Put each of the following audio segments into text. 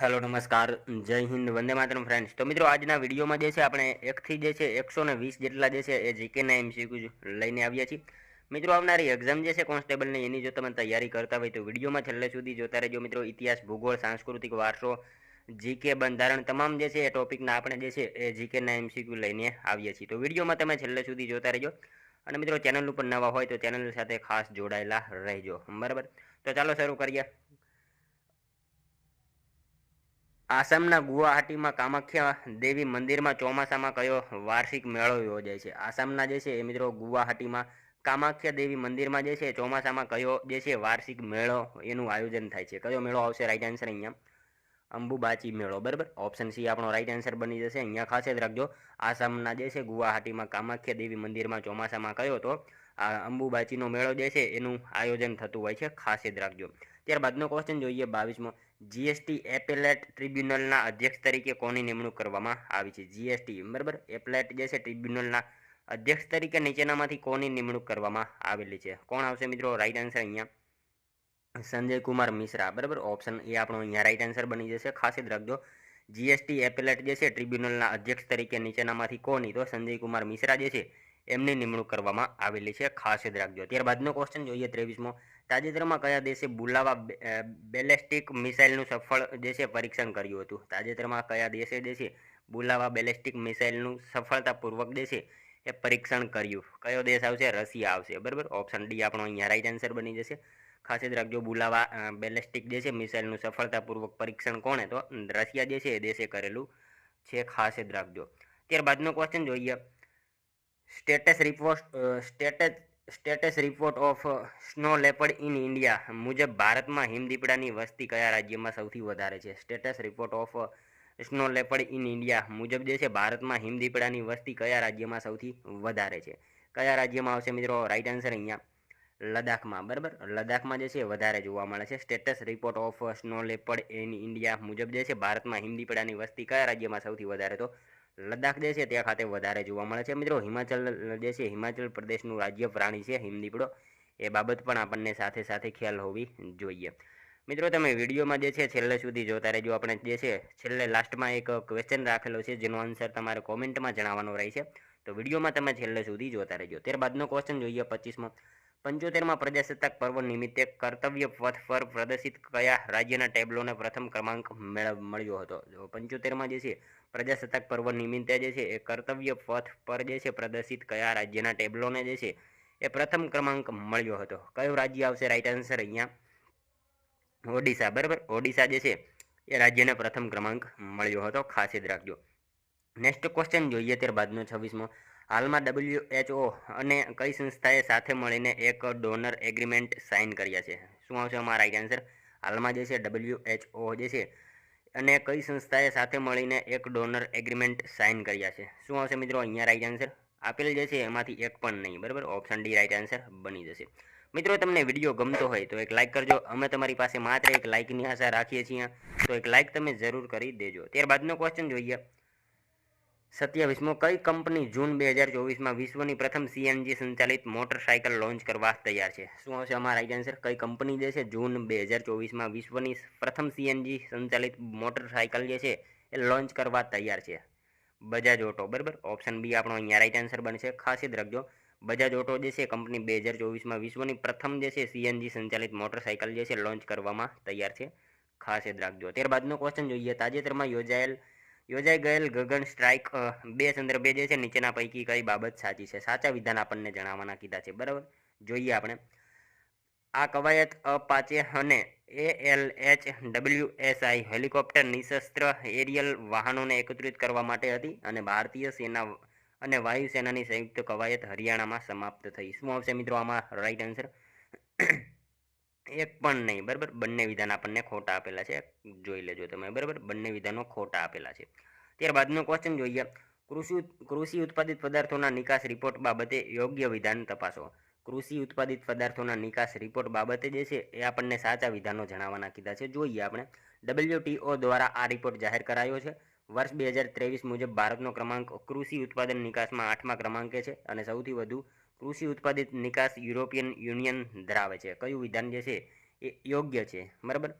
Hello નમસ્કાર, જય Hind, Vande Mataram friends. તો મિત્રો આજના વિડીયોમાં જે છે આપણે એકથી જે છે 120 જેટલા જે છે એ જીકેના એમસીક્યુ લઈને આવ્યા છીએ. મિત્રો આવનારી એક્ઝામ જે છે કોન્સ્ટેબલની એની જો તમે તૈયારી કરતા હોય તો વિડીયોમાં છેલ્લે સુધી જોતા રહેજો. મિત્રો ઇતિહાસ, ભૂગોળ, સાંસ્કૃતિક વારસો, જીકે, બંધારણ તમામ જે છે એ ટોપિકના આપણે જે છે એ જીકેના એમસીક્યુ લઈને આવીએ છીએ. તો વિડીયોમાં તમે છેલ્લે સુધી જોતા રહેજો. અને મિત્રો ચેનલ ઉપર નવા હોય તો ચેનલ સાથે ખાસ જોડાયેલા રહેજો, બરાબર. તો ચાલો શરૂ કરીએ. આસામના ગુવાહાટીમાં કામાખ્યા દેવી મંદિરમાં ચોમાસામાં કયો વાર્ષિક મેળો યોજાય છે? આસામના જે છે એ મિત્રો ગુવાહાટીમાં કામાખ્યા દેવી મંદિરમાં જે છે ચોમાસામાં કયો જે છે વાર્ષિક મેળો એનું આયોજન થાય છે? કયો મેળો આવશે? રાઈટ આન્સર અહીંયા અંબુબાચી મેળો, બરાબર. ઓપ્શન સી આપણો રાઈટ આન્સર બની જશે. અહીંયા ખાસ જ રાખજો, આસામના જે છે ગુવાહાટીમાં કામાખ્યા દેવી મંદિરમાં ચોમાસામાં કયો તો આ અંબુબાચીનો મેળો જે છે એનું આયોજન થતું હોય છે, ખાસ જ રાખજો. ત્યારબાદનો ક્વેશ્ચન જોઈએ 22મો. જીએસટી એપેલેટ ટ્રિબ્યુનલના અધ્યક્ષ તરીકે કોની નિમણૂક કરવામાં આવી છે? જીએસટી, બરાબર, એપેલેટ જે છે ટ્રિબ્યુનલના અધ્યક્ષ તરીકે નીચેનામાંથી કોની નિમણૂક કરવામાં આવેલી છે? કોણ આવશે મિત્રો? રાઈટ આન્સર અહીંયા સંજય કુમાર મિશ્રા, બરાબર. ઓપ્શન એ આપણો અહીંયા રાઈટ આન્સર બની જશે. ખાસ જ રાખજો, જીએસટી એપેલેટ જે છે ટ્રિબ્યુનલના અધ્યક્ષ તરીકે નીચેનામાંથી કોની? તો સંજય કુમાર મિશ્રા જે છે એમની નિમણૂક કરવામાં આવેલી છે, ખાસ જ રાખજો. ત્યારબાદનો ક્વેશ્ચન જોઈએ 23મો. તાજેતરમાં કયા દેશે બુલાવા બેલેસ્ટિક મિસાઇલનું સફળ જે છે પરીક્ષણ કર્યું હતું? તાજેતરમાં કયા દેશે જે છે બુલાવા બેલેસ્ટિક મિસાઇલનું સફળતાપૂર્વક જે છે એ પરીક્ષણ કર્યું? કયો દેશ આવશે? રશિયા આવશે, બરાબર. ઓપ્શન ડી આપણો અહીંયા રાઈટ આન્સર બની જશે. ખાસ જ રાખજો, બુલાવા બેલેસ્ટિક જે છે મિસાઇલનું સફળતાપૂર્વક પરીક્ષણ કોણે? તો રશિયા જે છે એ દેશે કરેલું છે, ખાસ જ રાખજો. ત્યારબાદનો ક્વેશ્ચન જોઈએ. Status report of snow leopard in India મુજબ ભારતમાં હિમદીપડાની વસ્તી કયા રાજ્યમાં સૌથી વધારે છે? Status report of snow leopard in India મુજબ જે છે ભારતમાં હિમદીપડાની વસ્તી કયા રાજ્યમાં સૌથી વધારે છે? કયા રાજ્યમાં આવશે મિત્રો? રાઈટ આન્સર અહીંયા લદ્દાખમાં, બરાબર. લદ્દાખમાં જે છે વધારે જોવા મળે છે. Status report of snow leopard in India મુજબ જે છે ભારતમાં હિમદીપડાની વસ્તી કયા રાજ્યમાં સૌથી વધારે? તો લદ્દાખ જે છે ત્યાં ખાતે વધારે જોવા મળે છે. મિત્રો હિમાચલ જે છે હિમાચલ પ્રદેશનું રાજ્ય પ્રાણી છે હિમદીપડો, એ બાબત પણ આપણને સાથે સાથે ખ્યાલ હોવી જોઈએ. મિત્રો તમે વિડીયોમાં જે છે છેલ્લે સુધી જોતા રહેજો. આપણે જે છે છેલ્લે લાસ્ટમાં એક ક્વેશ્ચન રાખેલો છે જેનો આન્સર તમારે કોમેન્ટમાં જણાવવાનો રહેશે. તો વિડીયોમાં તમે છેલ્લે સુધી જોતા રહેજો. ત્યારબાદનો ક્વેશ્ચન જોઈએ 25મો. 75માં પ્રજાસત્તાક પર્વ નિમિત્તે કર્તવ્ય પથ પર પ્રદર્શિત કયા રાજ્યના ટેબ્લોને પ્રથમ ક્રમાંક મળ્યો હતો? 75માં જે છે પ્રજાસત્તાક પર્વ નિમિત્તે જે છે એ કર્તવ્ય પથ પર જે છે પ્રદર્શિત કયા રાજ્યના ટેબ્લોને જે છે એ પ્રથમ ક્રમાંક મળ્યો હતો? કયું રાજ્ય આવશે? રાઈટ આન્સર અહીંયા ઓડિશા, બરાબર. ઓડિશા જે છે એ રાજ્યને પ્રથમ ક્રમાંક મળ્યો હતો, ખાસ જ રાખજો. નેક્સ્ટ ક્વેશ્ચન જોઈએ ત્યારબાદનો 26મો. હાલમાં WHO અને કઈ સંસ્થાએ સાથે મળીને એક ડોનર એગ્રીમેન્ટ સાઇન કર્યા છે? શું આવશે અમારા રાઈટ આન્સર? હાલમાં જે છે WHO જે છે અને કઈ સંસ્થાએ સાથે મળીને એક ડોનર એગ્રીમેન્ટ સાઇન કર્યા છે? શું આવશે મિત્રો? અહીંયા રાઈટ આન્સર આપેલ જે છે એમાંથી એક પણ નહીં, બરાબર. ઓપ્શન ડી રાઈટ આન્સર બની જશે. મિત્રો તમને વિડીયો ગમતો હોય તો એક લાઇક કરજો. અમે તમારી પાસે માત્ર એક લાઇકની આશા રાખીએ છીએ, તો એક લાઇક તમે જરૂર કરી દેજો. ત્યારબાદનો ક્વેશ્ચન જોઈએ 27મો. કઈ કંપની જૂન 2024માં વિશ્વની પ્રથમ CNG સંચાલિત મોટરસાયકલ લોન્ચ કરવા તૈયાર છે? શું આવશે અમારા રાઈટ આન્સર? કઈ કંપની જે છે જૂન 2024માં વિશ્વની પ્રથમ CNG સંચાલિત મોટરસાયકલ જે છે એ લોન્ચ કરવા તૈયાર છે? બજાજ ઓટો, બરાબર. ઓપ્શન બી આપણો અહીંયા રાઈટ આન્સર બનશે. ખાસ જ રાખજો, બજાજ ઓટો જે છે કંપની 2024માં વિશ્વની પ્રથમ જે છે CNG સંચાલિત મોટરસાયકલ જે છે લોન્ચ કરવામાં તૈયાર છે, ખાસ જ રાખજો. ત્યારબાદનો ક્વેશ્ચન જોઈએ. તાજેતરમાં યોજાઈ ગયેલ ગગન સ્ટ્રાઇક 2 સંદર્ભે જે છે નીચેના પૈકી કઈ બાબત સાચી છે? સાચા વિધાન આપણને જણાવવાના કીધા છે, બરાબર. જોઈએ આપણે. આ કવાયત અપાચે અને ALHWSI હેલિકોપ્ટર નિશસ્ત્ર એરિયલ વાહનોને એકત્રિત કરવા માટે હતી અને ભારતીય સેના અને વાયુસેનાની સંયુક્ત કવાયત હરિયાણામાં સમાપ્ત થઈ. શું આવશે મિત્રો આમાં રાઈટ આન્સર? એક પણ નહીં, બરાબર. બંને વિધાન આપણને ખોટા આપેલા છે, જોઈ લેજો તમે, બરાબર. બંને વિધાનો ખોટા આપેલા છે. ત્યારબાદનો ક્વેશ્ચન જોઈએ. કૃષિ ઉત્પાદિત પદાર્થોના નિકાસ રિપોર્ટ બાબતે યોગ્ય વિધાન તપાસો. કૃષિ ઉત્પાદિત પદાર્થોના નિકાસ રિપોર્ટ બાબતે જે છે એ આપણને સાચા વિધાનો જણાવવાના કીધા છે. જોઈએ આપણે. WTO દ્વારા આ રિપોર્ટ જાહેર કરાયો છે. વર્ષ 2023 મુજબ ભારતનો ક્રમાંક કૃષિ ઉત્પાદન નિકાસમાં 8મા ક્રમાંકે છે અને સૌથી વધુ કૃષિ ઉત્પાદિત નિકાસ યુરોપિયન યુનિયન ધરાવે છે. કયું વિધાન જે છે એ યોગ્ય છે, બરાબર.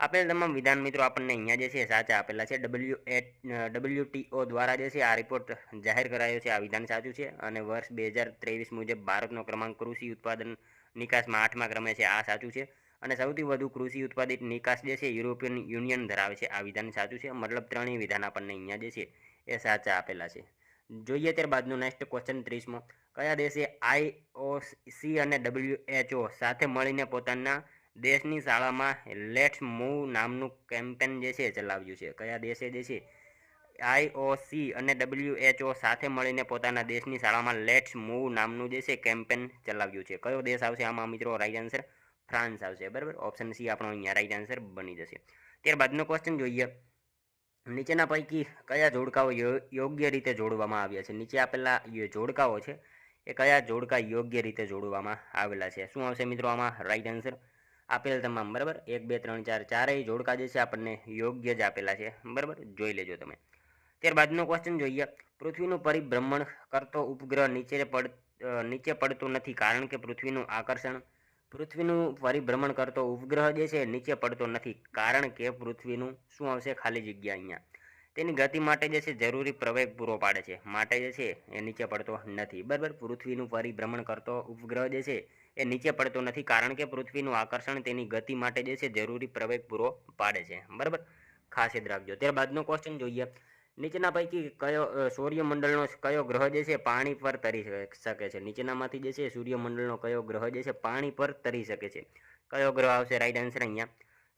આપેલ તમામ વિધાન મિત્રો આપણને અહીંયા જે છે સાચા આપેલા છે. WTO દ્વારા જે છે આ રિપોર્ટ જાહેર કરાયો છે. આ વિધાન સાચું છે. અને વર્ષ 2023 મુજબ ભારતનો ક્રમાંક કૃષિ ઉત્પાદન નિકાસમાં 8મા ક્રમે છે. આ સાચું છે. અને સૌથી વધુ કૃષિ ઉત્પાદિત નિકાસ જે છે યુરોપિયન યુનિયન ધરાવે છે. આ વિધાન સાચું છે. મતલબ ત્રણેય વિધાન આપણને અહીંયા જે છે એ સાચા આપેલા છે. જોઈએ ત્યારબાદનું નેક્સ્ટ ક્વેશ્ચન 30મો. કયા દેશે IOC અને WHO સાથે મળીને પોતાના દેશની શાળામાં લેટ્સ મૂવ નામનું કેમ્પેન જે છે ચલાવ્યું છે? કયા દેશે જે છે IOC અને WHO સાથે મળીને પોતાના દેશની શાળામાં લેટ્સ મૂવ નામનું જે છે કેમ્પેન ચલાવ્યું છે? કયો દેશ આવશે આમાં મિત્રો? રાઈટ આન્સર ફ્રાન્સ આવશે. બરાબર, ઓપ્શન સી આપણો અહીંયા રાઈટ આન્સર બની જશે. ત્યારબાદનો ક્વેશ્ચન જોઈએ. નીચેના પૈકી કયા જોડકાઓ યોગ્ય રીતે જોડવામાં આવ્યા છે? નીચે આપેલા જોડકાઓ છે એ કયા જોડકા યોગ્ય રીતે જોડવામાં આવેલા છે? શું આવશે મિત્રો આમાં રાઈટ આન્સર? આપેલ તમામ. બરાબર, 1 2 3 4 ચારેય જોડકા જે છે આપણને યોગ્ય જ આપેલા છે. બરાબર, જોઈ લેજો તમે. ત્યારબાદનો ક્વેશ્ચન જોઈએ. પૃથ્વીનું પરિભ્રમણ કરતો ઉપગ્રહ નીચે પડતો નથી કારણ કે પૃથ્વીનું પરિભ્રમણ કરતો ઉપગ્રહ જે છે નીચે પડતો નથી કારણ કે પૃથ્વીનું શું આવશે? ખાલી જગ્યા અહીંયા. તેની ગતિ માટે જે છે જરૂરી પ્રવેગ પૂરો પાડે છે, માટે જે છે એ નીચે પડતો નથી. બરાબર, પૃથ્વીનું પરિભ્રમણ કરતો ઉપગ્રહ જે છે એ નીચે પડતો નથી કારણ કે પૃથ્વીનું આકર્ષણ તેની ગતિ માટે જે છે જરૂરી પ્રવેગ પૂરો પાડે છે. બરાબર, ખાસ યાદ રાખજો. ત્યારબાદનો ક્વેશ્ચન જોઈએ. નીચેના પૈકી સૂર્યમંડળનો કયો ગ્રહ જે છે પાણી પર તરી શકે છે? નીચેનામાંથી જે છે સૂર્યમંડળનો કયો ગ્રહ જે છે પાણી પર તરી શકે છે? કયો ગ્રહ આવશે? રાઈટ આન્સર અહીંયા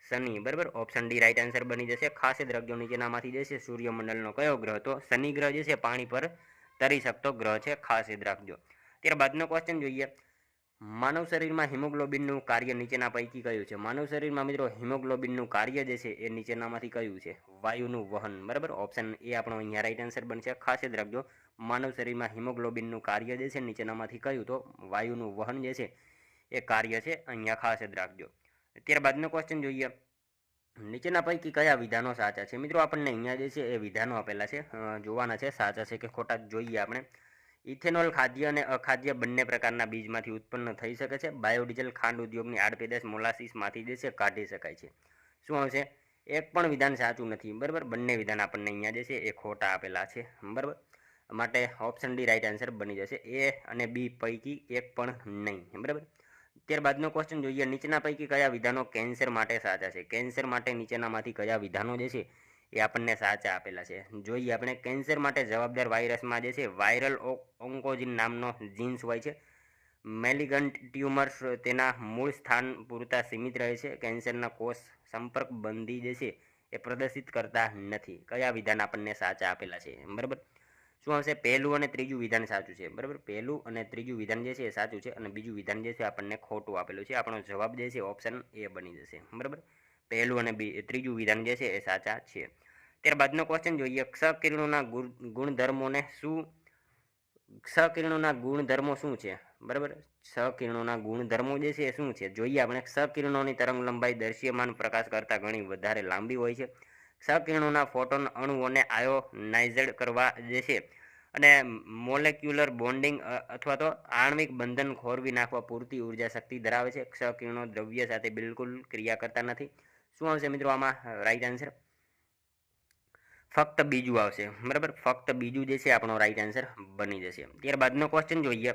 શનિ. બરાબર, ઓપ્શન ડી રાઈટ આન્સર બની જશે. ખાસ જ રાખજો, નીચેનામાંથી જે છે સૂર્યમંડળનો કયો ગ્રહ? તો શનિ ગ્રહ જે છે પાણી પર તરી શકતો ગ્રહ છે. ખાસ યાદ રાખજો. ત્યારબાદનો ક્વેશ્ચન જોઈએ. માનવ શરીરમાં હિમોગ્લોબિનનું કાર્ય નીચેના પૈકી કયું છે? માનવ શરીરમાં મિત્રો હિમોગ્લોબિનનું કાર્ય જે છે એ નીચેનામાંથી કયું છે? વાયુનું વહન. બરાબર, ઓપ્શન એ આપણો અહીંયા રાઈટ આન્સર બનશે. ખાસ યાદ રાખજો, માનવ શરીરમાં હિમોગ્લોબિનનું કાર્ય જે છે નીચેનામાંથી કયું? તો વાયુનું વહન જે છે એ કાર્ય છે. અહીંયા ખાસ યાદ રાખજો. ત્યારબાદનો ક્વેશ્ચન જોઈએ. નીચેના પૈકી કયા વિધાનો સાચા છે? મિત્રો આપણને અહીંયા જે છે એ વિધાનો આપેલા છે, જોવાના છે સાચા છે કે ખોટા જોઈએ આપણે. ઇથેનોલ ખાદ્ય અને અખાદ્ય બંને પ્રકારના બીજમાંથી ઉત્પન્ન થઈ શકે છે. બાયોડીઝલ ખાંડ ઉદ્યોગની આડપેદાશ મોલાસીસમાંથી જે છે કાઢી શકાય છે. શું આવશે? એક પણ વિધાન સાચું નથી. બરાબર, બંને વિધાન આપણને અહીંયા જે છે એ ખોટા આપેલા છે. બરાબર, માટે ઓપ્શન ડી રાઈટ આન્સર બની જશે. એ અને બી પૈકી એક પણ નહીં. બરાબર, ત્યારબાદનો ક્વેશ્ચન જોઈએ. નીચેના પૈકી કયા વિધાનો કેન્સર માટે સાચા છે? કેન્સર માટે નીચેનામાંથી કયા વિધાનો જે છે એ આપણને સાચા આપેલા છે? જોઈએ આપણે. કેન્સર માટે જવાબદાર વાયરસમાં જે છે વાયરલ ઓન્કોજીન નામનો જીન્સ હોય છે. મેલિગન્ટ ટ્યુમર્સ તેના મૂળ સ્થાન પૂરતા સીમિત રહે છે. કેન્સરના કોષ સંપર્ક બંધી જે છે એ પ્રદર્શિત કરતા નથી. કયા વિધાન આપણને સાચા આપેલા છે? બરાબર, શું આવશે? પહેલું અને ત્રીજું વિધાન સાચું છે. બરાબર, પહેલું અને ત્રીજું વિધાન જે છે એ સાચું છે અને બીજું વિધાન જે છે આપણને ખોટું આપેલું છે. આપણો જવાબ જે છે ઓપ્શન એ બની જશે. બરાબર, પહેલું અને ત્રીજું વિધાન જે છે એ સાચા છે. ત્યારબાદનો ક્વેશ્ચન જોઈએ. ક્ષકિરણોના ગુણધર્મો શું છે? બરાબર, ક્ષકિરણોના ગુણધર્મો જે છે એ શું છે? જોઈએ આપણે. ક્ષકિરણોની તરંગ લંબાઈ દૃશ્યમાન પ્રકાશ કરતાં ઘણી વધારે લાંબી હોય છે. ક્ષકિરણોના ફોટોન અણુઓને આયોનાઇઝડ કરવા જે છે અને મોલેક્યુલર બોન્ડિંગ અથવા તો આણ્વિક બંધન ખોરવી નાખવા પૂરતી ઉર્જા શક્તિ ધરાવે છે. ક્ષકિરણો દ્રવ્ય સાથે બિલકુલ ક્રિયા કરતા નથી. શું આવશે મિત્રો આમાં રાઈટ આન્સર? ફક્ત બીજું આવશે. બરાબર, ફક્ત બીજું જે છે આપણો રાઈટ આન્સર બની જશે. ત્યારબાદનો ક્વેશ્ચન જોઈએ.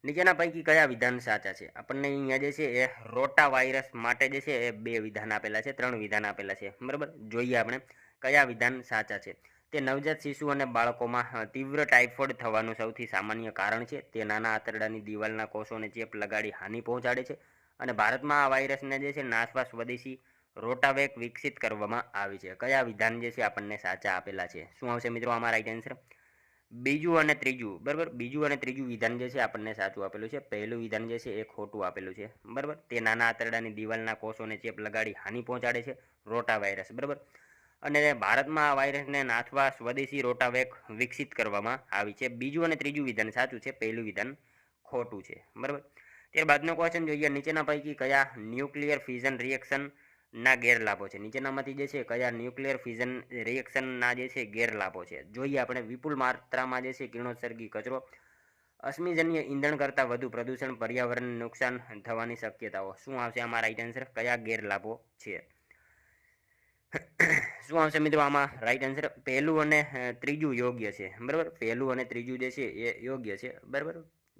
નીચેના પૈકી કયા વિધાન સાચા છે? આપણને અહીંયા જે છે એ રોટા વાયરસ માટે જે છે એ 2 વિધાન આપેલા છે, 3 વિધાન આપેલા છે. બરાબર, જોઈએ આપણે કયા વિધાન સાચા છે. તે નવજાત શિશુ અને બાળકોમાં તીવ્ર ટાઇફોઇડ થવાનું સૌથી સામાન્ય કારણ છે. તે નાના આંતરડાની દિવાલના કોષોને ચેપ લગાડી હાનિ પહોંચાડે છે અને ભારતમાં આ વાયરસને જે છે નાશવા સ્વદેશી રોટાવેક વિકસિત કરવામાં આવી છે. કયા વિધાન જે છે આપણને સાચા આપેલા છે? શું આવશે મિત્રો આમાં રાઈટ આન્સર? બીજું અને ત્રીજું. બરાબર, બીજું અને ત્રીજું વિધાન જે છે આપણને સાચું આપેલું છે. પહેલું વિધાન જે છે એ ખોટું આપેલું છે. બરાબર, તે નાના આંતરડાની દિવાલના કોષોને ચેપ લગાડી હાનિ પહોંચાડે છે, રોટા વાયરસ. બરાબર, અને ભારતમાં આ વાયરસને નાથવા સ્વદેશી રોટાવેક વિકસિત કરવામાં આવી છે. બીજું અને ત્રીજું વિધાન સાચું છે, પહેલું વિધાન ખોટું છે. બરાબર, ત્યારબાદનો ક્વેશ્ચન જોઈએ. નીચેના પૈકી કયા ન્યુક્લિયર ફિઝન રિએક્શન ના ગેરલાભો છે? નીચેનામાંથી જે છે કયા ન્યુક્લિયર ફિઝન રિએક્શનના જે છે ગેરલાભો છે? જોઈએ આપણે. વિપુલ માત્રામાં જે છે કિરણોત્સર્ગી કચરો, અશ્મિજન્ય ઈંધણ કરતાં વધુ પ્રદૂષણ, પર્યાવરણને નુકસાન થવાની શક્યતાઓ. શું આવશે આમાં રાઈટ આન્સર? કયા ગેરલાભો છે? શું આવશે મિત્રો આમાં રાઈટ આન્સર? પહેલું અને ત્રીજું યોગ્ય છે, બરાબર. પહેલું અને ત્રીજું જે છે એ યોગ્ય છે, બરાબર.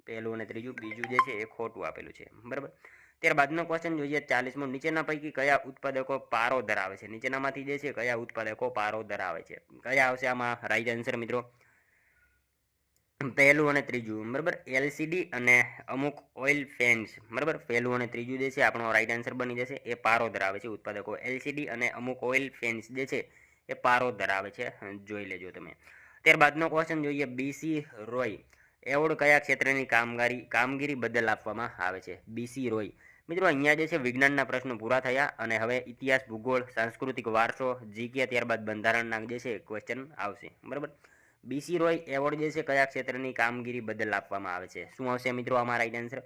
પહેલું અને ત્રીજું, બીજું જે છે એ ખોટું આપેલું છે, બરાબર. ત્યારબાદનો ક્વેશ્ચન જોઈએ 40મો. નીચેના પૈકી કયા ઉત્પાદકો પારો ધરાવે છે? નીચેનામાંથી જે છે કયા ઉત્પાદકો પારો ધરાવે છે? કયા આવશે આમાં રાઈટ આન્સર મિત્રો? પહેલું અને ત્રીજું, બરાબર. એલસીડી અને અમુક ઓઇલ ફેન્સ, બરાબર. પહેલું અને ત્રીજું જે છે આપણો રાઈટ આન્સર બની જશે. એ પારો ધરાવે છે ઉત્પાદકો. એલસીડી અને અમુક ઓઇલ ફેન્સ જે છે એ પારો ધરાવે છે, જોઈ લેજો તમે. ત્યારબાદનો ક્વેશ્ચન જોઈએ. બીસી રોય એવોર્ડ કયા ક્ષેત્રની કામગીરી બદલ આપવામાં આવે છે? બીસી રોય. મિત્રો અહીંયા જે છે વિજ્ઞાનના પ્રશ્નો પૂરા થયા અને હવે ઇતિહાસ, ભૂગોળ, સાંસ્કૃતિક વારસો, જીકે, ત્યારબાદ બંધારણના જે છે ક્વેશ્ચન આવશે, બરાબર. બીસી રોય એવોર્ડ જે છે કયા ક્ષેત્રની કામગીરી બદલ આપવામાં આવે છે? શું આવશે મિત્રો આમાં રાઈટ આન્સર?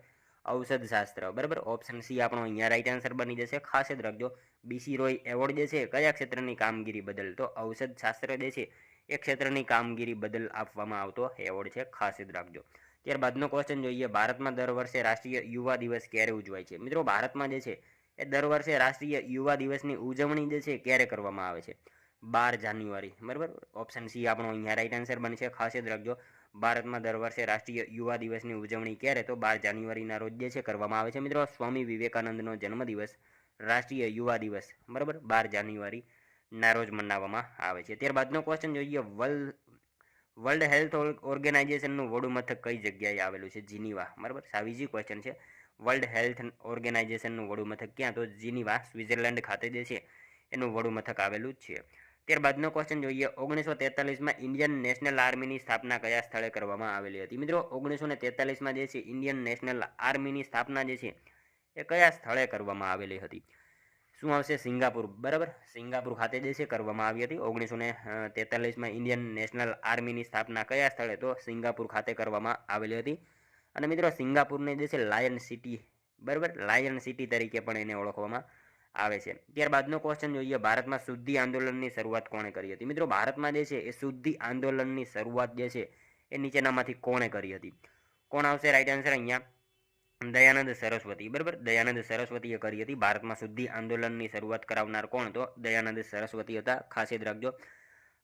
ઔષધ શાસ્ત્ર, બરાબર. ઓપ્શન સી આપણો અહીંયા રાઈટ આન્સર બની જશે. ખાસ જ રાખજો, બીસી રોય એવોર્ડ જે છે કયા ક્ષેત્રની કામગીરી બદલ? તો ઔષધ શાસ્ત્ર જે છે એ ક્ષેત્રની કામગીરી બદલ આપવામાં આવતો એવોર્ડ છે, ખાસ જ રાખજો. ત્યારબાદનો ક્વેશ્ચન જોઈએ. ભારતમાં દર વર્ષે રાષ્ટ્રીય યુવા દિવસ ક્યારે ઉજવાય છે? મિત્રો ભારતમાં જે છે એ દર વર્ષે રાષ્ટ્રીય યુવા દિવસની ઉજવણી જે છે ક્યારે કરવામાં આવે છે? 12 જાન્યુઆરી, બરાબર. ઓપ્શન સી આપણો અહીંયા રાઈટ આન્સર બનશે. ખાસ જ રાખજો, ભારતમાં દર વર્ષે રાષ્ટ્રીય યુવા દિવસની ઉજવણી ક્યારે? તો 12 જાન્યુઆરીના રોજ જે છે કરવામાં આવે છે મિત્રો. સ્વામી વિવેકાનંદનો જન્મદિવસ રાષ્ટ્રીય યુવા દિવસ, બરાબર, 12 જાન્યુઆરી ના રોજ મનાવવામાં આવે છે. ત્યારબાદનો ક્વેશ્ચન જોઈએ. વર્લ્ડ હેલ્થ ઓર્ગેનાઇઝેશનનું વડું મથક કઈ જગ્યાએ આવેલું છે? જીનીવા, બરાબર. સાવીજી ક્વેશ્ચન છે. વર્લ્ડ હેલ્થ ઓર્ગેનાઇઝેશનનું વડું મથક ક્યાં? તો જીનીવા, સ્વિટ્ઝરલેન્ડ ખાતે જે છે એનું વડું મથક આવેલું જ છે. ત્યારબાદનો ક્વેશ્ચન જોઈએ. 1943માં ઇન્ડિયન નેશનલ આર્મીની સ્થાપના કયા સ્થળે કરવામાં આવેલી હતી? મિત્રો 1943માં જે છે ઇન્ડિયન નેશનલ આર્મીની સ્થાપના જે છે એ કયા સ્થળે કરવામાં આવેલી હતી? શું આવશે? સિંગાપુર, બરાબર. સિંગાપુર ખાતે જે છે કરવામાં આવી હતી. 1943માં ઇન્ડિયન નેશનલ આર્મીની સ્થાપના કયા સ્થળે? તો સિંગાપુર ખાતે કરવામાં આવેલી હતી. અને મિત્રો સિંગાપુરને જે છે લાયન સિટી, બરાબર, લાયન સિટી તરીકે પણ એને ઓળખવામાં આવે છે. ત્યારબાદનો ક્વેશ્ચન જોઈએ. ભારતમાં શુદ્ધિ આંદોલનની શરૂઆત કોણે કરી હતી? મિત્રો ભારતમાં જે છે એ શુદ્ધિ આંદોલનની શરૂઆત જે છે એ નીચેનામાંથી કોણે કરી હતી? કોણ આવશે રાઈટ આન્સર અહીંયા? દયાનંદ સરસ્વતી, બરાબર. દયાનંદ સરસ્વતીએ કરી હતી. ભારતમાં શુદ્ધિ આંદોલનની શરૂઆત કરાવનાર કોણ? તો દયાનંદ સરસ્વતી હતા, ખાસ જ રાખજો.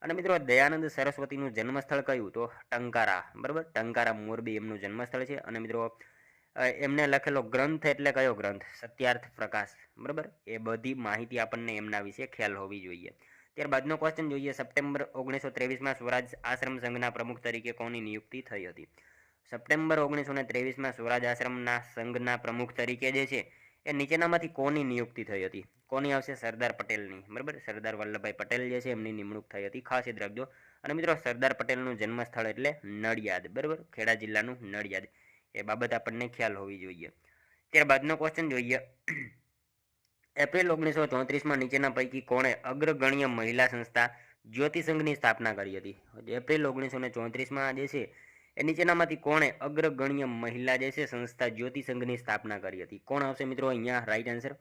અને મિત્રો દયાનંદ સરસ્વતીનું જન્મસ્થળ કયું? તો ટંકારા, બરાબર. ટંકારા, મોરબી એમનું જન્મસ્થળ છે. અને મિત્રો એમને લખેલો ગ્રંથ એટલે કયો ગ્રંથ? સત્યાર્થ પ્રકાશ, બરાબર. એ બધી માહિતી આપણને એમના વિશે ખ્યાલ હોવી જોઈએ. ત્યારબાદનો ક્વેશ્ચન જોઈએ. સપ્ટેમ્બર 1923માં સ્વરાજ આશ્રમ સંઘના પ્રમુખ તરીકે કોની નિયુક્તિ થઈ હતી? સપ્ટેમ્બર 1923માં સ્વરાજ આશ્રમના સંઘના પ્રમુખ તરીકે જે છે એ નીચેનામાંથી કોની નિયુક્તિ થઈ હતી? કોની આવશે? સરદાર પટેલની, બરાબર. સરદાર વલ્લભભાઈ પટેલ જે છે એમની નિમણૂક થઈ હતી, ખાસ જ રાખજો. અને મિત્રો સરદાર પટેલનું જન્મસ્થળ એટલે નડિયાદ, બરાબર. ખેડા જિલ્લાનું નડિયાદ, એ બાબત આપણને ખ્યાલ હોવી જોઈએ. ત્યારબાદનો ક્વેશ્ચન જોઈએ. એપ્રિલ 1934માં નીચેના પૈકી કોણે અગ્રગણ્ય મહિલા સંસ્થા જ્યોતિ સંઘની સ્થાપના કરી હતી? એપ્રિલ 1934માં જે છે એ નીચેનામાંથી કોણે અગ્રગણ્ય મહિલા જે છે સંસ્થા જ્યોતિ સંઘની સ્થાપના કરી હતી? કોણ આવશે મિત્રો અહીંયા રાઈટ આન્સર?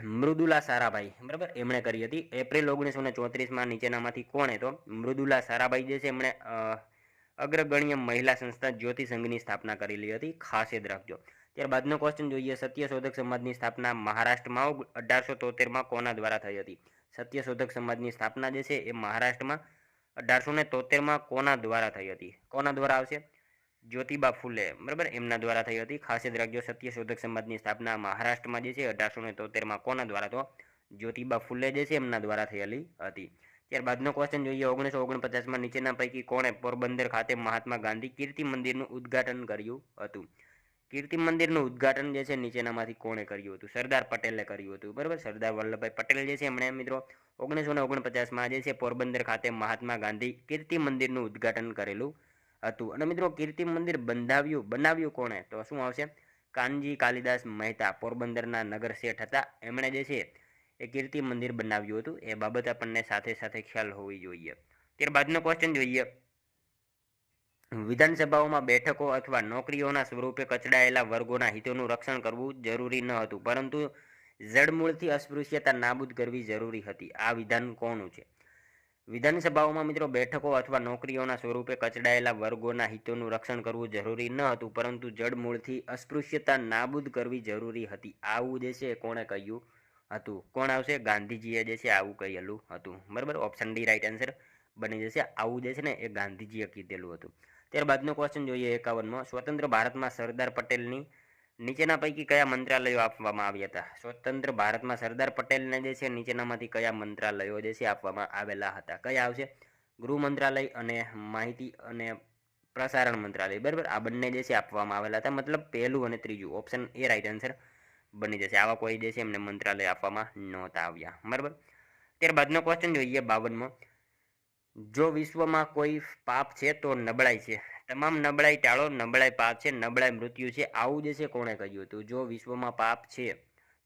મૃદુલા સારાભાઈ, બરાબર, એમણે કરી હતી. એપ્રિલ 1934માં નીચેનામાંથી કોણે? તો મૃદુલા સારાભાઈ જે છે એમણે અગ્રગણ્ય મહિલા સંસ્થા જ્યોતિ સંઘની સ્થાપના કરેલી હતી, ખાસ યાદ રાખજો. ત્યારબાદનો ક્વેશ્ચન જોઈએ. સત્યશોધક સમાજની સ્થાપના મહારાષ્ટ્રમાં 1873માં કોના દ્વારા થઈ હતી? સત્યશોધક સમાજની સ્થાપના જે છે એ મહારાષ્ટ્રમાં 1873માં કોના દ્વારા થઈ હતી? કોના દ્વારા આવશે? જ્યોતિબા ફૂલે, બરાબર, એમના દ્વારા થઈ હતી. ખાસ યાદ રાખજો, સત્યશોધક સમાજની સ્થાપના મહારાષ્ટ્રમાં જે છે 1873માં કોના દ્વારા? તો જ્યોતિબા ફૂલે જે છે એમના દ્વારા થયેલી હતી. ત્યારબાદનો ક્વેશ્ચન જોઈએ. 1949માં નીચેના પૈકી કોણે પોરબંદર ખાતે મહાત્મા ગાંધી કીર્તિ મંદિરનું ઉદ્ઘાટન કર્યું હતું? કીર્તિ મંદિરનું ઉદ્ઘાટન જે છે નીચેનામાંથી કોણે કર્યું હતું? સરદાર પટેલે કર્યું હતું, બરાબર. સરદાર વલ્લભભાઈ પટેલ જે છે એમણે મિત્રો 1949માં જે છે પોરબંદર ખાતે મહાત્મા ગાંધી કીર્તિ મંદિરનું ઉદ્ઘાટન કરેલું હતું. અને મિત્રો કીર્તિ મંદિર બનાવ્યું કોણે? તો શું આવશે? કાનજી કાલિદાસ મહેતા, પોરબંદરના નગર શેઠ હતા, એમણે જે છે એ કીર્તિ મંદિર બનાવ્યું હતું. એ બાબત આપણને સાથે સાથે ખ્યાલ હોવી જોઈએ. ત્યારબાદનો ક્વેશ્ચન જોઈએ. વિધાનસભાઓમાં બેઠકો અથવા નોકરીઓના સ્વરૂપે કચડાયેલા વર્ગોના હિતોનું રક્ષણ કરવું જરૂરી ન હતું, પરંતુ જડમૂળથી અસ્પૃશ્યતા નાબૂદ કરવી જરૂરી હતી. આ વિધાન કોનું છે? વિધાનસભાઓમાં મિત્રો બેઠકો અથવા નોકરીઓના સ્વરૂપે કચડાયેલા વર્ગોના હિતોનું રક્ષણ કરવું જરૂરી ન હતું, પરંતુ જડમૂળથી અસ્પૃશ્યતા નાબૂદ કરવી જરૂરી હતી. આવું જે છે કોણે કહ્યું હતું. કોણ આવશે? ગાંધીજીએ જે છે આવું કહેલું હતું. બરાબર, ઓપ્શન ડી રાઈટ આન્સર બની જશે. આવું જે છે ને એ ગાંધીજીએ કીધેલું હતું. ત્યારબાદનો ક્વેશ્ચન જોઈએ 51માં. સ્વતંત્ર ભારતમાં સરદાર પટેલની નીચેના પૈકી કયા મંત્રાલયો આપવામાં આવ્યા હતા? સ્વતંત્ર ભારતમાં સરદાર પટેલને જે છે નીચેનામાંથી કયા મંત્રાલયો જે છે આપવામાં આવેલા હતા? કયા આવશે? ગૃહ મંત્રાલય અને માહિતી અને પ્રસારણ મંત્રાલય. બરાબર, આ બંને જે છે આપવામાં આવેલા હતા. મતલબ પહેલું અને ત્રીજું, ઓપ્શન એ રાઈટ આન્સર બની જશે. આવા કોઈ જે છે એમને મંત્રાલય આપવામાં નહોતા આવ્યા. બરાબર, ત્યારબાદનો ક્વેશ્ચન જોઈએ 52માં. જો વિશ્વમાં કોઈ પાપ છે તો નબળાઈ છે. તમામ નબળાઈ ટાળો, નબળાઈ પાપ છે, નબળાઈ મૃત્યુ છે. આવું જે છે કોણે કહ્યું હતું? જો વિશ્વમાં પાપ છે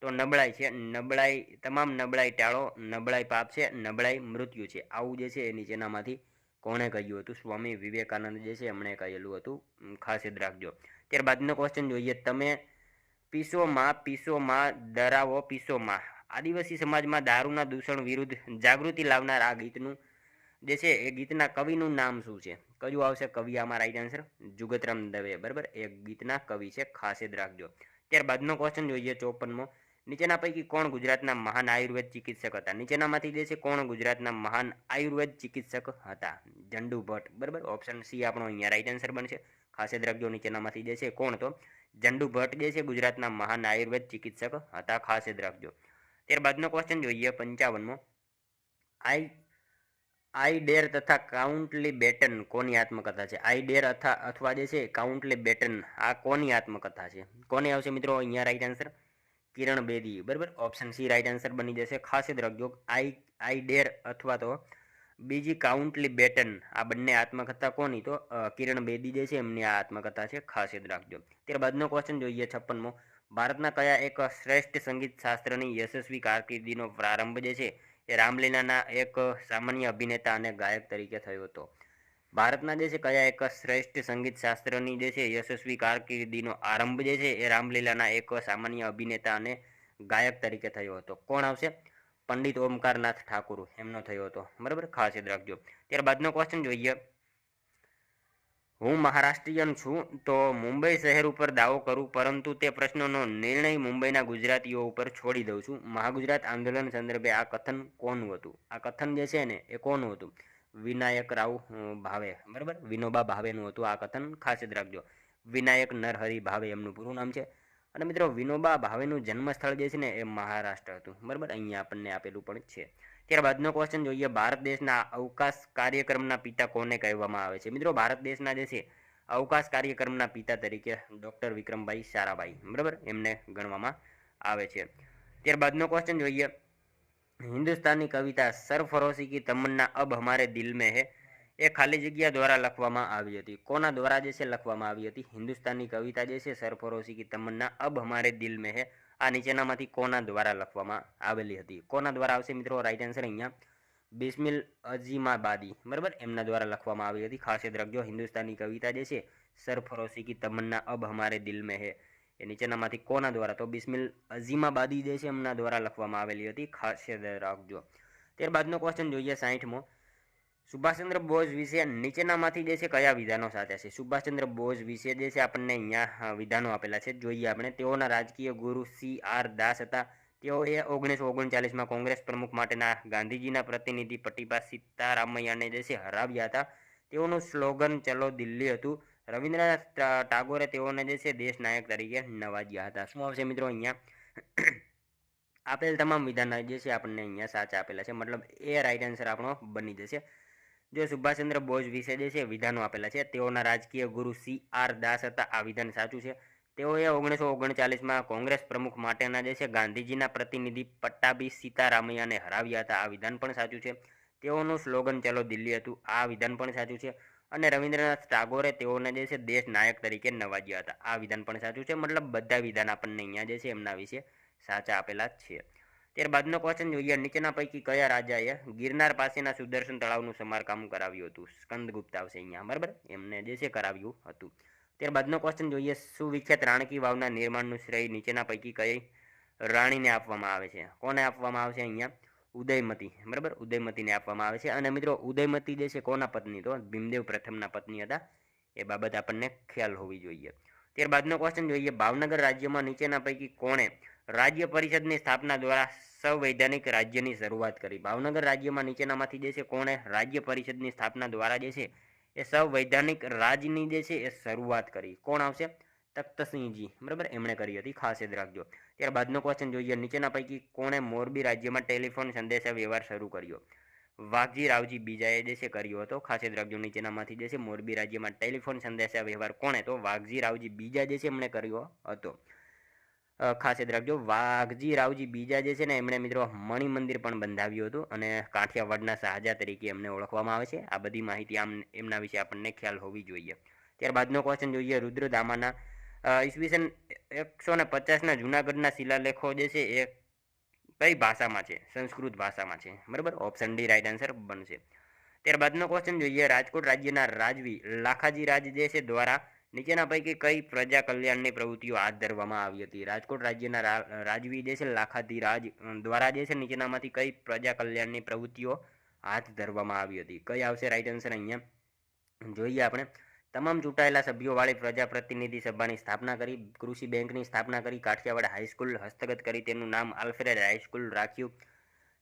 તો નબળાઈ છે, નબળાઈ તમામ નબળાઈ ટાળો, નબળાઈ પાપ છે, નબળાઈ મૃત્યુ છે. આવું જે છે એ નીચેનામાંથી કોણે કહ્યું હતું? સ્વામી વિવેકાનંદ જે છે એમણે કહેલું હતું. ખાસ યાદ રાખજો. ત્યારબાદનો ક્વેશ્ચન જોઈએ. તમે પીસોમાં ડરાવો પીસોમાં. આદિવાસી સમાજમાં દારૂના દૂષણ વિરુદ્ધ જાગૃતિ લાવનાર આ ગીતનું જે છે એ ગીતના કવિનું નામ શું છે? કયું આવશે કવિ? આમાં રાઈટ આન્સર જુગતરામ દવે. બરાબર, એ ગીતના કવિ છે. ખાસ યાદ રાખજો. ત્યારબાદનો ક્વેશ્ચન જોઈએ 54મો. નીચેના પૈકી કોણ ગુજરાતના મહાન આયુર્વેદ ચિકિત્સક હતા? નીચેનામાંથી જે છે કોણ ગુજરાતના મહાન આયુર્વેદ ચિકિત્સક હતા? જંડુ ભટ્ટ. બરાબર, ઓપ્શન સી આપણો અહીંયા રાઈટ આન્સર બનશે. ખાસ યાદ રાખજો. નીચેનામાંથી જે છે કોણ? તો જંડુ ભટ્ટ જે છે ગુજરાતના મહાન આયુર્વેદ ચિકિત્સક હતા. ખાસ યાદ રાખજો. ત્યારબાદનો ક્વેશ્ચન જોઈએ 55મો. આઈ ડેર તથા કાઉન્ટલી બેટન કોની આત્મકથા છે? આઈ ડેર અથવા જે છે કાઉન્ટલી બેટન આ કોની આત્મકથા છે? કોની આવશે મિત્રો અહીંયા રાઈટ આન્સર? કિરણ બેદી. બરાબર, ઓપ્શન સી રાઈટ આન્સર બની જશે. ખાસ યાદ રાખજો. આઈ ડેર અથવા તો બીજી કાઉન્ટલી બેટન આ બંને આત્મકથા કોની? તો કિરણ બેદી જે છે એમની આ આત્મકથા છે. ખાસ યાદ રાખજો. ત્યારબાદનો ક્વેશ્ચન જોઈએ 56મો. ભારતના કયા એક શ્રેષ્ઠ સંગીત શાસ્ત્રની યશસ્વી કારકિર્દીનો પ્રારંભ જે છે એ રામલીલાના એક સામાન્ય અભિનેતા અને ગાયક તરીકે થયો હતો? ભારતના જે છે કયા એક શ્રેષ્ઠ સંગીત શાસ્ત્રની જે છે યશસ્વી કારકિર્દીનો આરંભ જે છે એ રામલીલાના એક સામાન્ય અભિનેતા અને ગાયક તરીકે થયો હતો? કોણ આવશે? પંડિત ઓમકારનાથ ઠાકુર એમનો થયો હતો. બરાબર, ખાસ યાદ રાખજો. ત્યારબાદનો ક્વેશ્ચન જોઈએ. હું મહારાષ્ટ્રીયન છું તો મુંબઈ શહેર ઉપર દાવો કરું, પરંતુ તે પ્રશ્નનો નિર્ણય મુંબઈના ગુજરાતીઓ ઉપર છોડી દઉં છું. મહાગુજરાત આંદોલન સંદર્ભે આ કથન કોનું હતું? આ કથન જે છે ને એ કોનું હતું? વિનાયક રાવ ભાવે. બરાબર, વિનોબા ભાવેનું હતું આ કથન. ખાસ યાદ રાખજો. વિનાયક નરહરી ભાવે એમનું પૂરું નામ છે. અને મિત્રો વિનોબા ભાવેનું જન્મસ્થળ જે છે ને એ મહારાષ્ટ્ર હતું. બરાબર, અહીંયા આપણને આપેલું પણ છે. ત્યારબાદનો ક્વેશ્ચન જોઈએ. ભારત દેશના અવકાશ કાર્યક્રમના પિતા કોને કહેવામાં આવે છે? મિત્રો ભારત દેશના જે છે અવકાશ કાર્યક્રમના પિતા તરીકે ડૉક્ટર વિક્રમભાઈ સારાભાઈ. બરાબર, એમને ગણવામાં આવે છે. ત્યારબાદનો ક્વેશ્ચન જોઈએ. હિન્દુસ્તાની કવિતા સરફરોશી કી તમન્ના અબ હમારે દિલ में है એ ખાલી જગ્યા દ્વારા લખવામાં આવી હતી. કોના દ્વારા જે છે લખવામાં આવી હતી? હિન્દુસ્તાની કવિતા જે છે સરફરોશી કી તમન્ના અબ હમારે દિલ में है આ નીચેનામાંથી કોના દ્વારા લખવામાં આવેલી હતી? કોના દ્વારા આવશે મિત્રો રાઈટ આન્સર અહીંયા? બિસ્મિલ અઝીમાબાદી. બરાબર, એમના દ્વારા લખવામાં આવી હતી. ખાસ યાદ રાખજો. હિન્દુસ્તાની કવિતા જે છે સરફરોશી કી તમન્ના અબ હમારે દિલ में है એ નીચેનામાંથી કોના દ્વારા? તો બિસ્મિલ અઝીમાબાદી જે છે એમના દ્વારા લખવામાં આવેલી હતી. ખાસ યાદ રાખજો. ત્યારબાદનો ક્વેશ્ચન જોઈએ 60મો. સુભાષચંદ્ર બોઝ વિશે નીચેનામાંથી જે છે કયા વિધાનો સાચા છે? સુભાષચંદ્ર બોઝ વિશે જે છે આપણને અહીંયા વિધાનો આપેલા છે. જોઈએ આપણે. તેઓના રાજકીય ગુરુ CR દાસ હતા. તેઓએ 1939માં કોંગ્રેસ પ્રમુખ માટેના ગાંધીજીના પ્રતિનિધિ પટ્ટીપા સીતારામૈયાને જે છે હરાવ્યા હતા. તેઓનું સ્લોગન ચલો દિલ્હી હતું. રવિન્દ્રનાથ ટાગોરે તેઓને જે છે દેશ નાયક તરીકે નવાજ્યા હતા. શું આવશે મિત્રો અહીંયા? આપેલ તમામ વિધાન જે છે આપણને અહીંયા સાચા આપેલા છે. મતલબ એ રાઈટ આન્સર આપણો બની જશે. જો સુભાષચંદ્ર બોઝ વિશે જે છે વિધાનો આપેલા છે. તેઓના રાજકીય ગુરુ CR દાસ હતા. આ વિધાન સાચું છે. તેઓએ 1939માં કોંગ્રેસ પ્રમુખ માટેના જે છે ગાંધીજીના પ્રતિનિધિ પટ્ટાભી સીતારામૈયાને હરાવ્યા હતા. આ વિધાન પણ સાચું છે. તેઓનું સ્લોગન ચલો દિલ્હી હતું. આ વિધાન પણ સાચું છે. અને રવિન્દ્રનાથ ટાગોરે તેઓને જે છે દેશ નાયક તરીકે નવાજ્યા હતા. આ વિધાન પણ સાચું છે. મતલબ બધા વિધાન આપણને અહીંયા જે છે એમના વિશે સાચા આપેલા જ છે. ત્યારબાદનો ક્વેશ્ચન જોઈએ. નીચેના પૈકી કયા રાજાએ ગિરનાર પાસેના સુદર્શન તળાવનું સમારકામ કરાવ્યું હતું? સ્કંદગુપ્ત આવશે અહીંયા. બરાબર, એમને જે છે કરાવ્યું હતું. ત્યારબાદનો ક્વેશ્ચન જોઈએ. સુવિખ્યાત રાણકી વાવના નિર્માણનું શ્રેય નીચેના પૈકી કઈ રાણીને આપવામાં આવે છે? કોને આપવામાં આવશે અહીંયા? ઉદયમતી. બરાબર, ઉદયમતીને આપવામાં આવે છે. અને મિત્રો ઉદયમતી જે છે કોના પત્ની? તો ભીમદેવ પ્રથમના પત્ની હતા. એ બાબત આપણને ખ્યાલ હોવી જોઈએ. ત્યારબાદનો ક્વેશ્ચન જોઈએ. ભાવનગર રાજ્યમાં નીચેના પૈકી કોણે રાજ્ય પરિષદની સ્થાપના દ્વારા સંવૈધાનિક રાજ્યની શરૂઆત કરી? ભાવનગર રાજ્યમાં નીચેનામાંથી જે છે કોણે રાજ્ય પરિષદની સ્થાપના દ્વારા જે છે એ સંવૈધાનિક રાજની જે છે એ શરૂઆત કરી? કોણ આવશે? તખ્તસિંહજી, બરાબર, એમણે કરી હતી, ખાસ યાદ રાખજો. ત્યારબાદનો ક્વેશ્ચન જોઈએ, નીચેના પૈકી કોણે મોરબી રાજ્યમાં ટેલિફોન સંદેશા વ્યવહાર શરૂ કર્યો? વાઘજી રાવજી બીજાએ જે છે કર્યો હતો, ખાસ યાદ રાખજો. નીચેનામાંથી જે છે મોરબી રાજ્યમાં ટેલિફોન સંદેશા વ્યવહાર કોણે? તો વાઘજી રાવજી બીજા જે છે એમણે કર્યો હતો. ખાસ યાદ રાખજો, વાઘજી રાવજી બીજા જે છે ને એમણે મિત્રો મણિ મંદિર પણ બંધાવ્યું હતું અને કાઠિયાવાડના શાહજા તરીકે એમને ઓળખવામાં આવે છે. આ બધી માહિતી એમના વિશે આપણને ખ્યાલ હોવી જોઈએ. ત્યારબાદનો ક્વેશ્ચન જોઈએ, રુદ્રદામાના ઈસવીસન 150ના જૂનાગઢના શિલાલેખો જે છે એ કઈ ભાષામાં છે? સંસ્કૃત ભાષામાં છે, બરાબર. ઓપ્શન ડી રાઈટ આન્સર બનશે. ત્યારબાદનો ક્વેશ્ચન જોઈએ, રાજકોટ રાજ્યના રાજવી લાખાજી રાજ જે છે દ્વારા નીચેના પૈકી કઈ પ્રજા કલ્યાણની પ્રવૃત્તિઓ હાથ ધરવામાં આવી હતી? રાજકોટ રાજ્યના રાજવી જે છે લાખાજી રાજ દ્વારા જે છે નીચેનામાંથી કઈ પ્રજા કલ્યાણની પ્રવૃત્તિઓ હાથ ધરવામાં આવી હતી? કઈ આવશે રાઈટ આન્સર? અહીંયા જોઈએ આપણે, તમામ ચૂંટાયેલા સભ્યોવાળી પ્રજા પ્રતિનિધિ સભાની સ્થાપના કરી, કૃષિ બેંકની સ્થાપના કરી, કાઠિયાવાડ હાઈસ્કૂલ હસ્તગત કરી, તેનું નામ આલ્ફ્રેડ હાઈસ્કૂલ રાખ્યું,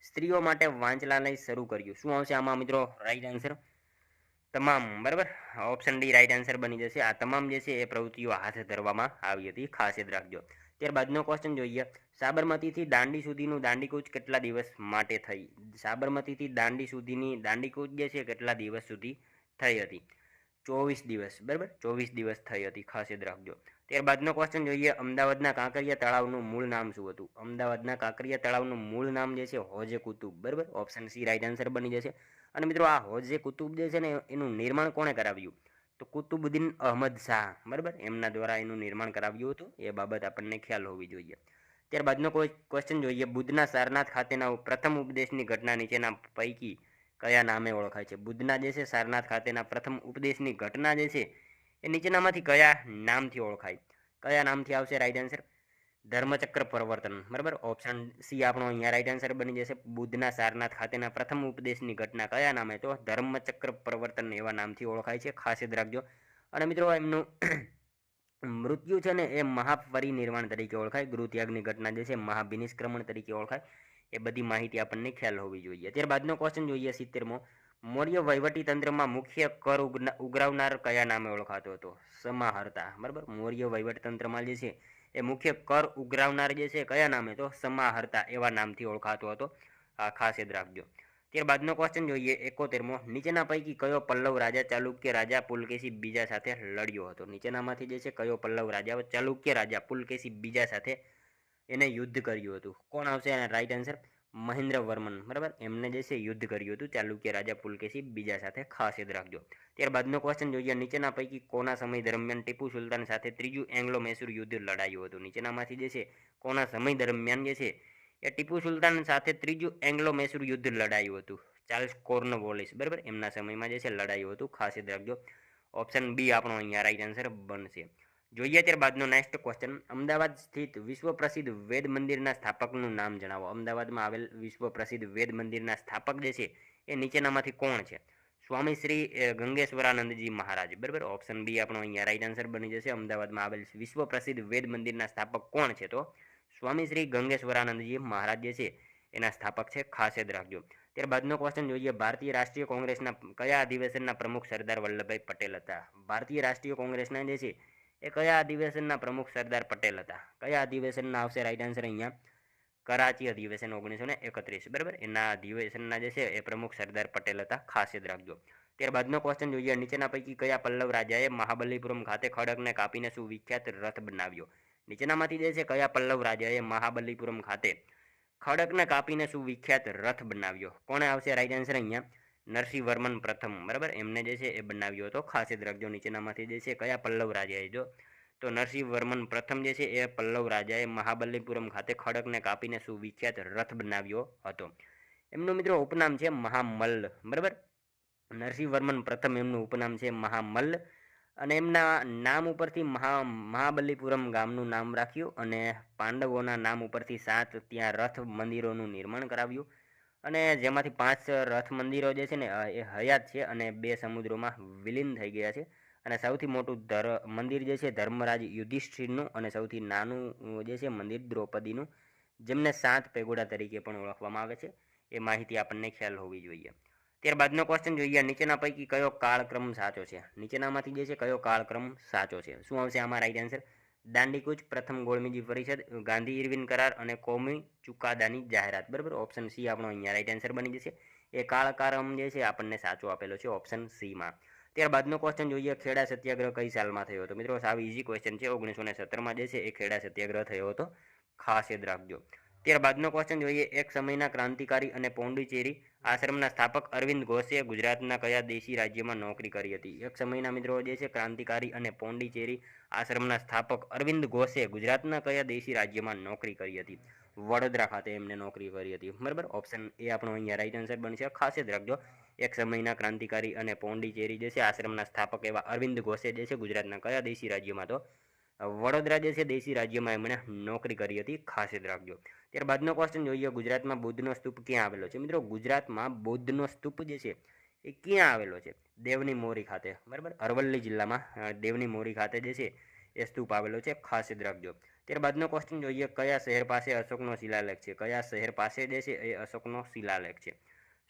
સ્ત્રીઓ માટે વાંચનાલય શરૂ કર્યું. શું આવશે આમાં મિત્રો રાઈટ આન્સર? તમામ, બરાબર. ઓપ્શન ડી રાઈટ આન્સર બની જશે. આ તમામ જે છે એ પ્રવૃત્તિઓ હાથ ધરવામાં આવી હતી, ખાસ યાદ રાખજો. ત્યારબાદનો ક્વેશ્ચન જોઈએ, સાબરમતીથી દાંડી સુધીનું દાંડીકૂચ કેટલા દિવસ માટે થઈ? સાબરમતીથી દાંડી સુધીની દાંડીકૂચ જે છે કેટલા દિવસ સુધી થઈ હતી? 24 દિવસ, બરાબર, 24 દિવસ થઈ હતી, ખાસ યાદ રાખજો. ત્યારબાદનો ક્વેશ્ચન જોઈએ, અમદાવાદના કાંકરિયા તળાવનું મૂળ નામ શું હતું? અમદાવાદના કાંકરિયા તળાવનું મૂળ નામ જે છે હોજે કુતુબ, બરાબર. ઓપ્શન સી રાઈટ આન્સર બની જશે. અને મિત્રો આ હોજે કુતુબ જે છે ને એનું નિર્માણ કોણે કરાવ્યું? તો કુતુબુદ્દીન અહમદ શાહ, બરાબર, એમના દ્વારા એનું નિર્માણ કરાવ્યું હતું. એ બાબત આપણને ખ્યાલ હોવી જોઈએ. ત્યારબાદનો કોઈ ક્વેશ્ચન જોઈએ, બુદ્ધના સારનાથ ખાતેના પ્રથમ ઉપદેશની ઘટના નીચેના પૈકી કયા નામે ઓળખાય છે? બુદ્ધના જે છે સારનાથ ખાતેના પ્રથમ ઉપદેશની ઘટના જે છે એ નીચેનામાંથી કયા નામથી ઓળખાય? કયા નામથી આવશે રાઈટ આન્સર? ધર્મચક્ર પ્રવર્તન, બરાબર. ઓપ્શન સી આપણો અહીંયા રાઈટ આન્સર બની જશે. બુદ્ધના સારનાથ ખાતેના પ્રથમ ઉપદેશની ઘટના કયા નામે? તો ધર્મચક્ર પ્રવર્તન એવા નામથી ઓળખાય છે, ખાસ યાદ રાખજો. અને મિત્રો એમનું મૃત્યુ છે ને એ મહાપરિનિર્વાણ તરીકે ઓળખાય, ગૃહત્યાગની ઘટના જે છે મહાભિનિષ્ક્રમણ તરીકે ઓળખાય. એ બધી માહિતી આપણને ખ્યાલ હોવી જોઈએ. ત્યારબાદનો ક્વેશ્ચન જોઈએ 70મો, મૌર્ય વહીવટી તંત્રમાં મુખ્ય કર ઉઘરાવનાર કયા નામે ઓળખાતો હતો? સમાહર્તા, બરાબર. મૌર્ય વહીવટી તંત્રમાં જે છે એ મુખ્ય કર ઉઘરાવનાર જે છે કયા નામે? તો સમાહર્તા એવા નામથી ઓળખાતો હતો, આ ખાસ યાદ રાખજો. ત્યારબાદનો ક્વેશ્ચન જોઈએ 71મો, નીચેના પૈકી કયો પલ્લવ રાજા ચાલુક્ય રાજા પુલકેશી બીજા સાથે લડ્યો હતો? નીચેનામાંથી જે છે કયો પલ્લવ રાજા ચાલુક્ય રાજા પુલકેશી બીજા સાથે એને યુદ્ધ કર્યું હતું? કોણ આવશે એના રાઈટ આન્સર? મહેન્દ્ર વર્મન, બરાબર, એમને જે છે યુદ્ધ કર્યું હતું ચાલુક્ય રાજા પુલકેશી બીજા સાથે, ખાસ યાદ રાખજો. ત્યારબાદનો ક્વેશ્ચન જોઈએ, નીચેના પૈકી કોના સમય દરમિયાન ટીપુ સુલતાન સાથે ત્રીજું એંગ્લો મૈસૂર યુદ્ધ લડાયું હતું? નીચેનામાંથી જે છે કોના સમય દરમિયાન જે છે એ ટીપુ સુલતાન સાથે ત્રીજું એંગ્લો મૈસૂર યુદ્ધ લડાયું હતું? ચાર્લ્સ કોર્નવોલિસ, બરાબર, એમના સમયમાં જે છે લડાયું હતું, ખાસ યાદ રાખજો. ઓપ્શન બી આપણો અહીંયા રાઈટ આન્સર બનશે. જોઈએ ત્યારબાદનો નેક્સ્ટ ક્વેશ્ચન, અમદાવાદ સ્થિત વિશ્વ પ્રસિદ્ધ વેદ મંદિરના સ્થાપકનું નામ જણાવો. અમદાવાદમાં આવેલ વિશ્વ પ્રસિદ્ધ વેદ મંદિરના સ્થાપક જે છે એ નીચેનામાંથી કોણ છે? સ્વામી શ્રી ગંગેશ્વરાનંદજી મહારાજ, બરાબર. ઓપ્શન બી આપણો અહીંયા રાઈટ આન્સર બની જશે. અમદાવાદમાં આવેલ વિશ્વ પ્રસિદ્ધ વેદ મંદિરના સ્થાપક કોણ છે? તો સ્વામી શ્રી ગંગેશ્વરાનંદજી મહારાજ જે છે એના સ્થાપક છે, ખાસ યાદ રાખજો. ત્યારબાદનો ક્વેશ્ચન જોઈએ, ભારતીય રાષ્ટ્રીય કોંગ્રેસના કયા અધિવેશનના પ્રમુખ સરદાર વલ્લભભાઈ પટેલ હતા? ભારતીય રાષ્ટ્રીય કોંગ્રેસના જે છે એ કયા અધિવેશનના પ્રમુખ સરદાર પટેલ હતા? કયા અધિવેશનના આવશે રાઈટ આન્સર? અહીંયા કરાચી અધિવેશન 1931, બરાબર, એના અધિવેશનના જે છે એ પ્રમુખ સરદાર પટેલ હતા, ખાસ યાદ રાખજો. ત્યારબાદનો ક્વેશ્ચન જોઈએ, નીચેના પૈકી કયા પલ્લવ રાજાએ મહાબલીપુરમ ખાતે ખડકને કાપીને સુવિખ્યાત રથ બનાવ્યો? નીચેનામાંથી જે છે કયા પલ્લવ રાજાએ મહાબલીપુરમ ખાતે ખડકને કાપીને સુવિખ્યાત રથ બનાવ્યો? કોણે આવશે રાઈટ આન્સર? અહીંયા નરસિંહ વર્મન પ્રથમ, બરાબર, એમને જે છે એ બનાવ્યો હતો, ખાસ યાદ રાખજો. નીચેનામાંથી જે છે કયા પલ્લવ રાજાએ? જો તો નરસિંહ વર્મન પ્રથમ જે છે એ પલ્લવ રાજાએ મહાબલીપુરમ ખાતે ખડકને કાપીને સુવિખ્યાત રથ બનાવ્યો હતો. એમનું મિત્રો ઉપનામ છે મહામલ્લ, બરાબર. નરસિંહ વર્મન પ્રથમ એમનું ઉપનામ છે મહામલ્લ અને એમના નામ ઉપરથી મહાબલીપુરમ ગામનું નામ રાખ્યું અને પાંડવોના નામ ઉપરથી 7 ત્યાં રથ મંદિરોનું નિર્માણ કરાવ્યું અને જેમાંથી 5 રથ મંદિરો જે છે ને એ હયાત છે અને 2 સમુદ્રોમાં વિલીન થઈ ગયા છે. અને સૌથી મોટું મંદિર જે છે ધર્મરાજ યુધિષ્ઠિરનું અને સૌથી નાનું જે છે મંદિર દ્રૌપદીનું જેમને સાત પેગોડા તરીકે પણ ઓળખવામાં આવે છે. એ માહિતી આપણને ખ્યાલ હોવી જોઈએ. ત્યારબાદનો ક્વેશ્ચન જોઈએ, નીચેના પૈકી કયો કાળક્રમ સાચો છે? નીચેનામાંથી જે છે કયો કાળક્રમ સાચો છે? શું આવશે આમાં રાઈટ આન્સર? દાંડીકૂચ, પ્રથમ ગોળમેજી પરિષદ, ગાંધી ઇરવિન કરાર અને કોમી ચુકાદાની જાહેરાત. બરાબર, ઓપ્શન સી આપણો અહીંયા રાઈટ આન્સર બની જશે. એ કાળક્રમ જે છે આપણને સાચો આપેલો છે ઓપ્શન સીમાં. ત્યારબાદનો ક્વેશ્ચન જોઈએ, ખેડા સત્યાગ્રહ કઈ સાલમાં થયો હતો? મિત્રો સાવ ઇઝી ક્વેશ્ચન છે. 1917માં જે છે એ ખેડા સત્યાગ્રહ થયો હતો, ખાસ યાદ રાખજો. ત્યારબાદનો ક્વેશ્ચન જોઈએ, એક સમયના ક્રાંતિકારી અને પોંડિચેરી આશ્રમના સ્થાપક અરવિંદ ઘોષે ગુજરાતના કયા દેશી રાજ્યમાં નોકરી કરી હતી? એક સમયના મિત્રો જે છે ક્રાંતિકારી અને પોંડિચેરી આશ્રમના સ્થાપક અરવિંદ ઘોષે ગુજરાતના કયા દેશી રાજ્યમાં નોકરી કરી હતી? વડોદરા ખાતે એમને નોકરી કરી હતી. બરાબર, ઓપ્શન એ આપણો અહીંયા રાઈટ આન્સર બનશે. ખાસ યાદ રાખજો, એક સમયના ક્રાંતિકારી અને પોંડિચેરી જે છે આશ્રમના સ્થાપક એવા અરવિંદ ઘોષે જે છે ગુજરાતના કયા દેશી રાજ્યમાં? તો વડોદરા જે છે દેશી રાજ્યમાં એમણે નોકરી કરી હતી. ખાસ યાદ રાખજો. ત્યારબાદનો ક્વેશ્ચન જોઈએ, ગુજરાતમાં બુદ્ધનો સ્તૂપ ક્યાં આવેલો છે? મિત્રો ગુજરાતમાં બુદ્ધનો સ્તૂપ જે છે એ ક્યાં આવેલો છે? દેવની મોરી ખાતે. બરાબર, અરવલ્લી જિલ્લામાં દેવની મોરી ખાતે જે છે એ સ્તૂપ આવેલો છે. ખાસ યાદ રાખજો. ત્યારબાદનો ક્વેશ્ચન જોઈએ, કયા શહેર પાસે અશોકનો શિલાલેખ છે? કયા શહેર પાસે જે છે એ અશોકનો શિલાલેખ છે?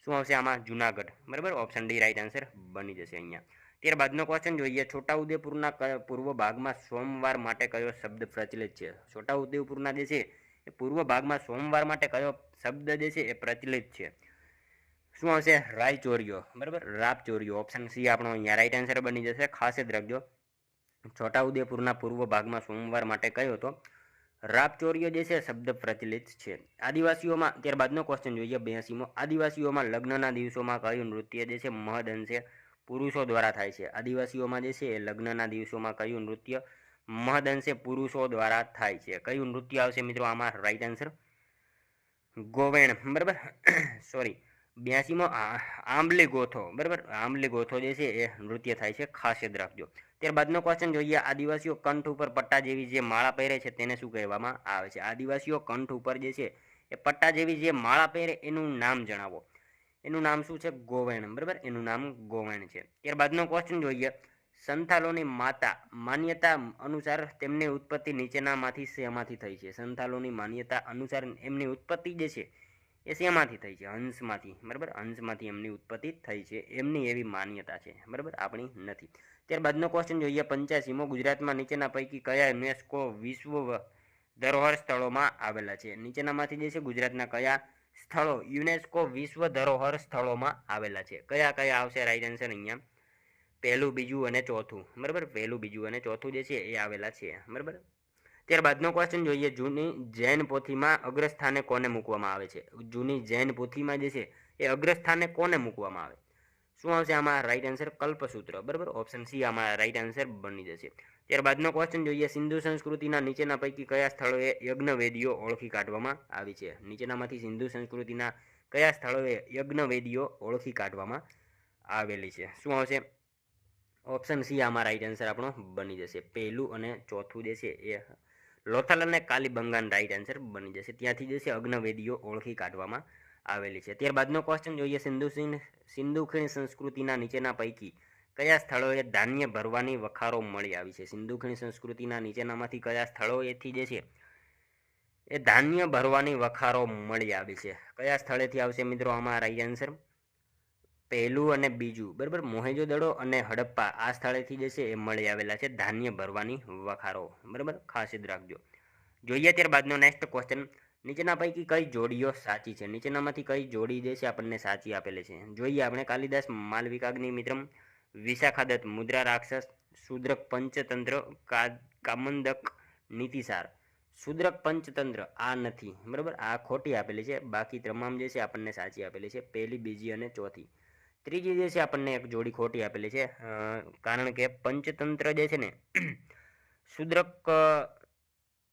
શું આવશે આમાં? જુનાગઢ. બરાબર, ઓપ્શન ડી રાઈટ આન્સર બની જશે અહીંયા. ત્યારબાદનો ક્વેશ્ચન જોઈએ, છોટાઉદેપુરના પૂર્વ ભાગમાં સોમવાર માટે કયો શબ્દ પ્રચલિત છે? છોટાઉદેપુરના જે છે એ પૂર્વ ભાગમાં સોમવાર માટે કયો શબ્દ જે છે એ પ્રચલિત છે? શું આવશે? રાયચોરિયો. બરાબર, રાપચોરિયો. ઓપ્શન સી આપણો અહીંયા રાઈટ આન્સર બની જશે. ખાસ યાદ રાખજો, છોટાઉદેપુરના પૂર્વ ભાગમાં સોમવાર માટે કયો હતો? રાપચોરિયો જે છે શબ્દ પ્રચલિત છે. આદિવાસીઓમાં, ત્યારબાદનો ક્વેશ્ચન જોઈએ 82મો, આદિવાસીઓમાં લગ્નના દિવસોમાં કયું નૃત્ય જે છે મહદઅંશે પુરુષો દ્વારા થાય છે? આદિવાસીઓમાં જે છે એ લગ્નના દિવસોમાં કયું નૃત્ય મહદઅંશે પુરુષો દ્વારા થાય છે? કયું નૃત્ય આવશે મિત્રો આમાં રાઈટ આન્સર? ગોવેણ. બરાબર, સોરી, 82મો આંબલી ગોથો. બરાબર, આંબલી ગોથો જે છે એ નૃત્ય થાય છે. ખાસ યાદ રાખજો. ત્યારબાદનો ક્વેશ્ચન જોઈએ, આદિવાસીઓ કંઠ ઉપર પટ્ટા જેવી જે માળા પહેરે છે તેને શું કહેવામાં આવે છે? આદિવાસીઓ કંઠ ઉપર જે છે એ પટ્ટા જેવી જે માળા પહેરે એનું નામ જણાવો. એનું નામ શું છે? ગોવેણ. બરાબર, એનું નામ ગોવેણ છે. ત્યારબાદનો ક્વેશ્ચન જોઈએ, સંથાલોની માન્યતા અનુસાર તેમની ઉત્પત્તિ નીચેનામાંથી શેમાંથી થઈ છે? સંથાલોની માન્યતા અનુસાર એમની ઉત્પત્તિ જે છે એ શેમાંથી થઈ છે? હંસમાંથી. બરાબર, હંસમાંથી એમની ઉત્પત્તિ થઈ છે, એમની એવી માન્યતા છે. બરાબર, આપણી નથી. ત્યારબાદનો ક્વેશ્ચન જોઈએ, 85મો, ગુજરાતમાં નીચેના પૈકી કયા યુનેસ્કો વિશ્વ ધરોહર સ્થળોમાં આવેલા છે? નીચેનામાંથી જે છે ગુજરાતના કયા સ્થળો યુનેસ્કો વિશ્વ ધરોહર સ્થળોમાં આવેલા છે? કયા કયા આવશે રાઈટ આન્સર અહીંયા? પહેલું, બીજું અને ચોથું. બરાબર, પહેલું, બીજું અને ચોથું જે છે એ આવેલા છે. બરાબર. ત્યારબાદનો ક્વેશ્ચન જોઈએ, જૂની જૈન પોથીમાં અગ્રસ્થાને કોને મૂકવામાં આવે છે? જૂની જૈન પોથીમાં જે છે એ અગ્રસ્થાને કોને મૂકવામાં આવે? શું આવશે આમાં રાઈટ આન્સર? કલ્પસૂત્ર. બરાબર, ઓપ્શન સી આમાં રાઈટ આન્સર બની જશે. ત્યારબાદનો ક્વેશ્ચન જોઈએ, સિંધુ સંસ્કૃતિના નીચેના પૈકી કયા સ્થળોએ યજ્ઞવેદીઓ ઓળખી કાઢવામાં આવી છે? નીચેનામાંથી સિંધુ સંસ્કૃતિના કયા સ્થળોએ યજ્ઞવેદીઓ ઓળખી કાઢવામાં આવેલી છે? શું આવશે? ઓપ્શન સી આમાં રાઈટ આન્સર આપણો બની જશે. પહેલું અને ચોથું જે છે એ લોથલ અને કાલીબંગાન રાઈટ આન્સર બની જશે. ત્યાંથી જે છે અગ્નવેદીઓ ઓળખી કાઢવામાં આવેલી છે. ત્યારબાદનો ક્વેશ્ચન જોઈએ, સિંધુ ખીણ સંસ્કૃતિના નીચેના પૈકી કયા સ્થળોએ ધાન્ય ભરવાની વખારો મળી આવી છે? સિંધુ ખીણ સંસ્કૃતિના નીચેનામાંથી કયા સ્થળોએથી જે છે એ ધાન્ય ભરવાની વખારો મળી આવી છે? કયા સ્થળેથી આવશે મિત્રો આમાં રાઈટ આન્સર? પહેલું અને બીજું. બરાબર, મોહેંજો-દડો અને હડપ્પા આ સ્થળેથી જે છે એ મળી આવેલા છે ધાન્ય ભરવાની વખારો. બરાબર, ખાસ યાદ રાખજો. જોઈએ ત્યારબાદનો નેક્સ્ટ ક્વેશ્ચન, નીચેના પૈકી કઈ જોડીઓ સાચી છે? નીચેનામાંથી કઈ જોડી જે છે આપણને સાચી આપેલી છે? જોઈએ આપણે, કાલિદાસ માલવિકાગ્નિ મિત્રમ, વિશાખાદત્ત મુદ્રા રાક્ષસ, શૂદ્રક પંચતંત્ર, કામંદક નીતિસાર. શૂદ્રક પંચતંત્ર આ નથી. બરાબર, આ ખોટી આપેલી છે. બાકી તમામ જે છે આપણને સાચી આપેલી છે, પહેલી, બીજી અને ચોથી. ત્રીજી જે છે આપણને એક જોડી ખોટી આપેલી છે, કારણ કે પંચતંત્ર જે છે ને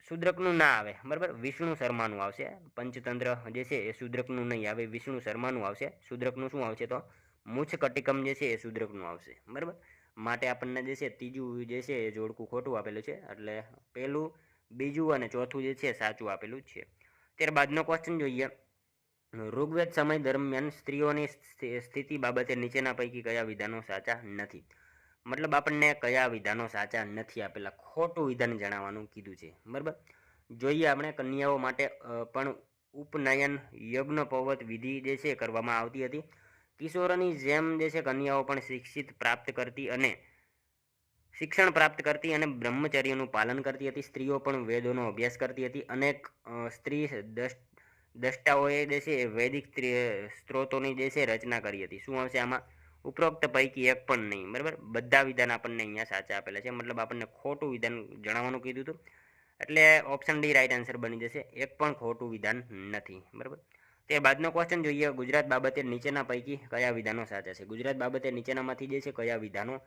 શૂદ્રકનું ના આવે. બરાબર, વિષ્ણુ શર્માનું આવશે. પંચતંત્ર જે છે એ શૂદ્રકનું નહીં આવે, વિષ્ણુ શર્માનું આવશે. શૂદ્રકનું શું આવશે? તો મુછ કટિકમ જે છે એ શૂદ્રકનું આવશે. બરાબર, માટે આપણને જે છે ત્રીજું જે છે એ જોડકું ખોટું આપેલું છે, એટલે પહેલું, બીજું અને ચોથું જે છે સાચું આપેલું છે. ત્યારબાદનો ક્વેશ્ચન જોઈએ, ઋગ્વેદ સમય દરમિયાન સ્ત્રીઓની સ્થિતિ બાબતે નીચેના પૈકી કયા વિધાનો સાચા નથી? મતલબ આપણને કયા વિધાનો સાચા નથી આપેલા, ખોટું વિધાન જણાવવાનું કીધું છે. બરાબર, જોઈએ આપણે કન્યાઓ માટે પણ ઉપનયન યજ્ઞોપવત વિધિ જે છે કરવામાં આવતી હતી. કિશોરોની જેમ જે છે કન્યાઓ પણ શિક્ષણ પ્રાપ્ત કરતી અને બ્રહ્મચર્યનું પાલન કરતી હતી. સ્ત્રીઓ પણ વેદોનો અભ્યાસ કરતી હતી. અનેક સ્ત્રી દ્રષ્ટાઓએ જે છે વૈદિક સ્ત્રોતોની જે છે રચના કરી હતી. શું આવશે આમાં? ઉપરોક્ત પૈકી એક પણ નહીં. બરાબર, બધા વિધાન આપણને અહીંયા સાચા આપેલા છે. મતલબ આપણને ખોટું વિધાન જણાવવાનું કીધું હતું, એટલે ઓપ્શન ડી રાઈટ આન્સર બની જશે. એક પણ ખોટું વિધાન નથી. બરાબર, ત્યારબાદનો ક્વેશ્ચન જોઈએ. ગુજરાત બાબતે નીચેના પૈકી કયા વિધાનો સાચા છે? ગુજરાત બાબતે નીચેનામાંથી જે છે કયા વિધાનો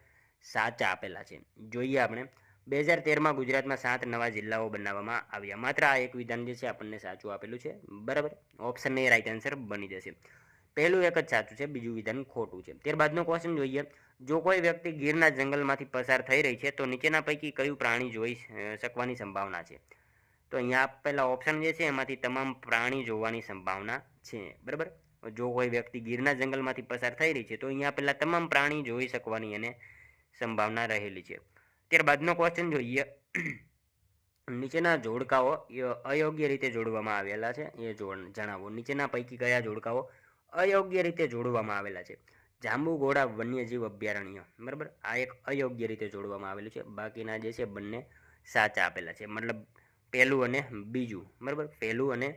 સાચા આપેલા છે? જોઈએ આપણે. 2013માં ગુજરાતમાં 7 નવા જિલ્લાઓ બનાવવામાં આવ્યા. માત્ર આ એક વિધાન જે છે આપણને સાચું આપેલું છે. બરાબર, ઓપ્શન એ રાઈટ આન્સર બની જશે. પહેલું એક જ સાચું છે, બીજું વિધાન ખોટું છે. ત્યારબાદનો ક્વેશ્ચન જોઈએ. જો કોઈ વ્યક્તિ ગીરના જંગલમાંથી પસાર થઈ રહી છે તો નીચેના પૈકી કયું પ્રાણી જોઈ શકવાની સંભાવના છે? તો અહીંયા આપેલા ઓપ્શન જે છે એમાંથી તમામ પ્રાણી જોવાની સંભાવના છે. બરાબર, જો કોઈ વ્યક્તિ ગીરના જંગલમાંથી પસાર થઈ રહી છે તો અહીંયા આપેલા તમામ પ્રાણી જોઈ શકવાની એને સંભાવના રહેલી છે. ત્યારબાદનો ક્વેશ્ચન જોઈએ. નીચેના જોડકાઓ અયોગ્ય રીતે જોડવામાં આવેલા છે એ જણાવો. નીચેના પૈકી કયા જોડકાઓ અયોગ્ય રીતે જોડવામાં આવેલા છે? જાંબુઘોડા વન્યજીવ અભયારણ્ય. બરાબર, આ એક અયોગ્ય રીતે જોડવામાં આવેલું છે. બાકીના જે છે બંને સાચા આપેલા છે. મતલબ પહેલું અને બીજું. બરાબર, પહેલું અને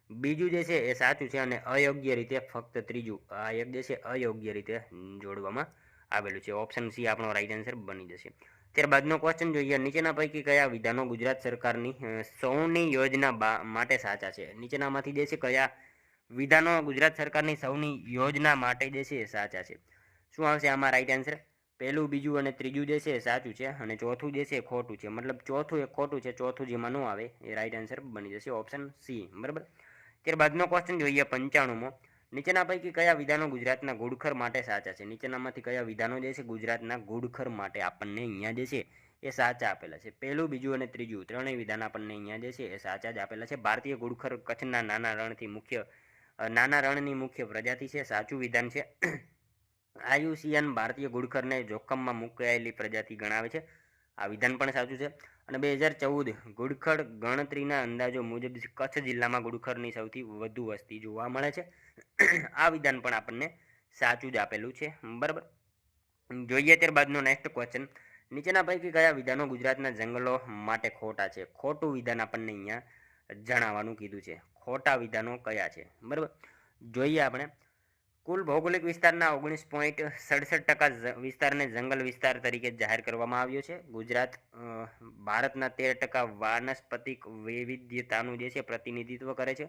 બીજું જે છે એ સાચું છે અને અયોગ્ય રીતે ફક્ત ત્રીજું આ એક જે છે અયોગ્ય રીતે જોડવામાં આવેલું છે. ઓપ્શન સી આપણો રાઈટ આન્સર બની જશે. ત્યારબાદનો ક્વેશ્ચન જોઈએ. નીચેના પૈકી કયા વિધાનો ગુજરાત સરકારની સૌની યોજના માટે સાચા છે? નીચેનામાંથી જે છે કયા વિધાનો ગુજરાત સરકારની સૌની યોજના માટે જે છે એ સાચા છે? શું આવશે આમાં રાઈટ આન્સર? પહેલું, બીજું અને ત્રીજું જે છે એ સાચું છે અને ચોથું જે છે એ ખોટું છે. મતલબ ચોથું એક ખોટું છે, ચોથું જેમાં ન આવે એ રાઈટ આન્સર બની જશે. Option C. બરાબર, ત્યારબાદનો ક્વેશ્ચન જોઈએ. 95મો. નીચેના પૈકી કયા વિધાનો ગુજરાતના ગુડખર માટે સાચા છે? નીચેનામાંથી કયા વિધાનો જે છે ગુજરાતના ગુડખર માટે આપણને અહીંયા જે છે એ સાચા આપેલા છે? પહેલું, બીજું અને ત્રીજું ત્રણેય વિધાન આપણને અહીંયા જે છે એ સાચા જ આપેલા છે. ભારતીય ગુડખર કચ્છના નાના રણની મુખ્ય પ્રજાતિ છે. સાચું વિધાન છે. IUCN ભારતીય ગુડખરને જોખમમાં મુકાયેલી પ્રજાતિ ગણાવે છે. આ વિધાન પણ સાચું છે. અને 2014 ગુડખર ગણતરીના અંદાજો મુજબ કચ્છ જિલ્લામાં ગુડખરની સૌથી વધુ વસ્તી જોવા મળે છે. આ વિધાન પણ આપણને સાચું જ આપેલું છે. બરાબર, જોઈએ ત્યારબાદનો નેક્સ્ટ ક્વેશ્ચન. નીચેના પૈકી કયા વિધાનો ગુજરાતના જંગલો માટે ખોટા છે? ખોટું વિધાન આપણને અહીંયા જણાવવાનું કીધું છે. ખોટા વિધાનો કયા છે? બરાબર, જોઈએ આપણે. કુલ ભૌગોલિક વિસ્તારના 19.67% વિસ્તારને જંગલ વિસ્તાર તરીકે જાહેર કરવામાં આવ્યો છે. ગુજરાત ભારતના 13% વાનસ્પતિક વૈવિધ્યતાનું જે છે પ્રતિનિધિત્વ કરે છે.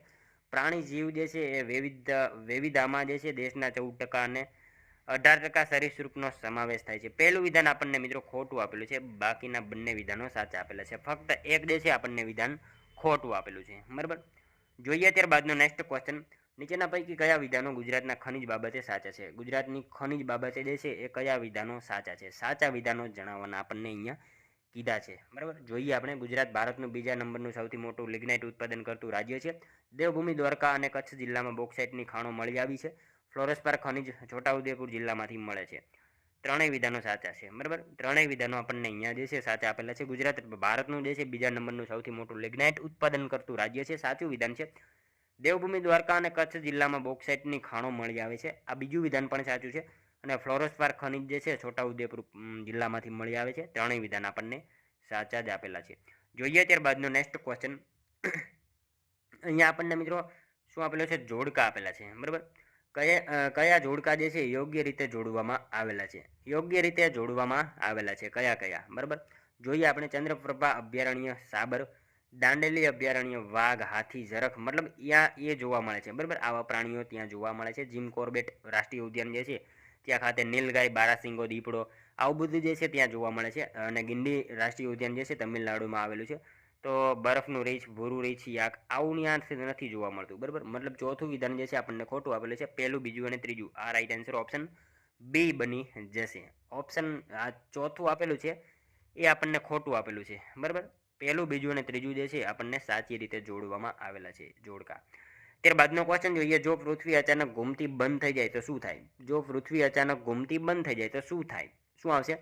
પ્રાણી જીવ જે છે એ વિવિધતામાં જે છે દેશના 14% અને 18% સરીસૃપનો સમાવેશ થાય છે. પહેલું વિધાન આપણને મિત્રો ખોટું આપેલું છે. બાકીના બંને વિધાનો સાચા આપેલા છે. ફક્ત એક જે છે આપણને વિધાન ખોટું આપેલું છે. બરાબર, જોઈએ ત્યારબાદનો નેક્સ્ટ ક્વેશ્ચન. નીચેના પૈકી કયા વિધાનો ગુજરાતના ખનિજ બાબતે સાચા છે? ગુજરાતની ખનિજ બાબતે જે છે એ કયા વિધાનો સાચા છે? સાચા વિધાનો જણાવવાના આપણને અહીંયા કીધા છે. બરાબર, જોઈએ આપણે. ગુજરાત ભારતનું બીજા નંબરનું સૌથી મોટું લિગ્નાઇટ ઉત્પાદન કરતું રાજ્ય છે. દેવભૂમિ દ્વારકા અને કચ્છ જિલ્લામાં બોક્સાઇટની ખાણો મળી આવી છે. ફ્લોરસ્પાર ખનિજ છોટાઉદેપુર જિલ્લામાંથી મળે છે. ત્રણેય વિધાનો સાચા છે. બરાબર, ત્રણેય વિધાનો આપણને અહીંયા જે છે સાચા આપેલા છે. ગુજરાત ભારતનું જે છે બીજા નંબરનું સૌથી મોટું લિગ્નાઇટ ઉત્પાદન કરતું રાજ્ય છે. સાચું વિધાન છે. દેવભૂમિ દ્વારકા અને કચ્છ જિલ્લામાં બોક્સાઇટની ખાણો મળી આવે છે. આ બીજું વિધાન પણ સાચું છે. અને ફ્લોરોસ્પાર ખનિજ જે છે છોટાઉદેપુર જિલ્લામાંથી મળી આવે છે. ત્રણેય વિધાન આપણને સાચા જ આપેલા છે. જોઈએ ત્યારબાદનો નેક્સ્ટ ક્વેશ્ચન. અહીંયા આપણને મિત્રો શું આપેલું છે? જોડકા આપેલા છે. બરાબર, કયા જોડકા જે છે યોગ્ય રીતે જોડવામાં આવેલા છે? યોગ્ય રીતે જોડવામાં આવેલા છે કયા કયા? બરાબર, જોઈએ આપણે. ચંદ્રપ્રભા અભયારણ્ય, સાબર, દાંડેલી અભયારણ્ય, વાઘ, હાથી, ઝરખ. મતલબ ત્યાં એ જોવા મળે છે. બરાબર, આવા પ્રાણીઓ ત્યાં જોવા મળે છે. જીમ કોર્બેટ રાષ્ટ્રીય ઉદ્યાન જે છે ત્યાં ખાતે નીલગાય, બારાસિંગો, દીપડો આવું બધું જે છે ત્યાં જોવા મળે છે. અને ગિંડી રાષ્ટ્રીય ઉદ્યાન જે છે તમિલનાડુમાં આવેલું છે. તો બરફનું રીંછ, ભૂરું રીંછ, યાક આવું ત્યાં નથી જોવા મળતું. બરાબર, મતલબ ચોથું વિધાન જે છે આપણને ખોટું આપેલું છે. પહેલું, બીજું અને ત્રીજું આ રાઈટ આન્સર ઓપ્શન બી બની જશે. ઓપ્શન આ ચોથું આપેલું છે એ આપણને ખોટું આપેલું છે. બરાબર, પહેલું, બીજું અને ત્રીજું જે છે આપણને સાચી રીતે જોડવામાં આવેલા છે જોડકા. ત્યારબાદનો ક્વેશ્ચન જોઈએ. જો પૃથ્વી અચાનક ઘૂમતી બંધ થઈ જાય તો શું થાય? જો પૃથ્વી અચાનક ઘૂમતી બંધ થઈ જાય તો શું થાય? શું આવશે?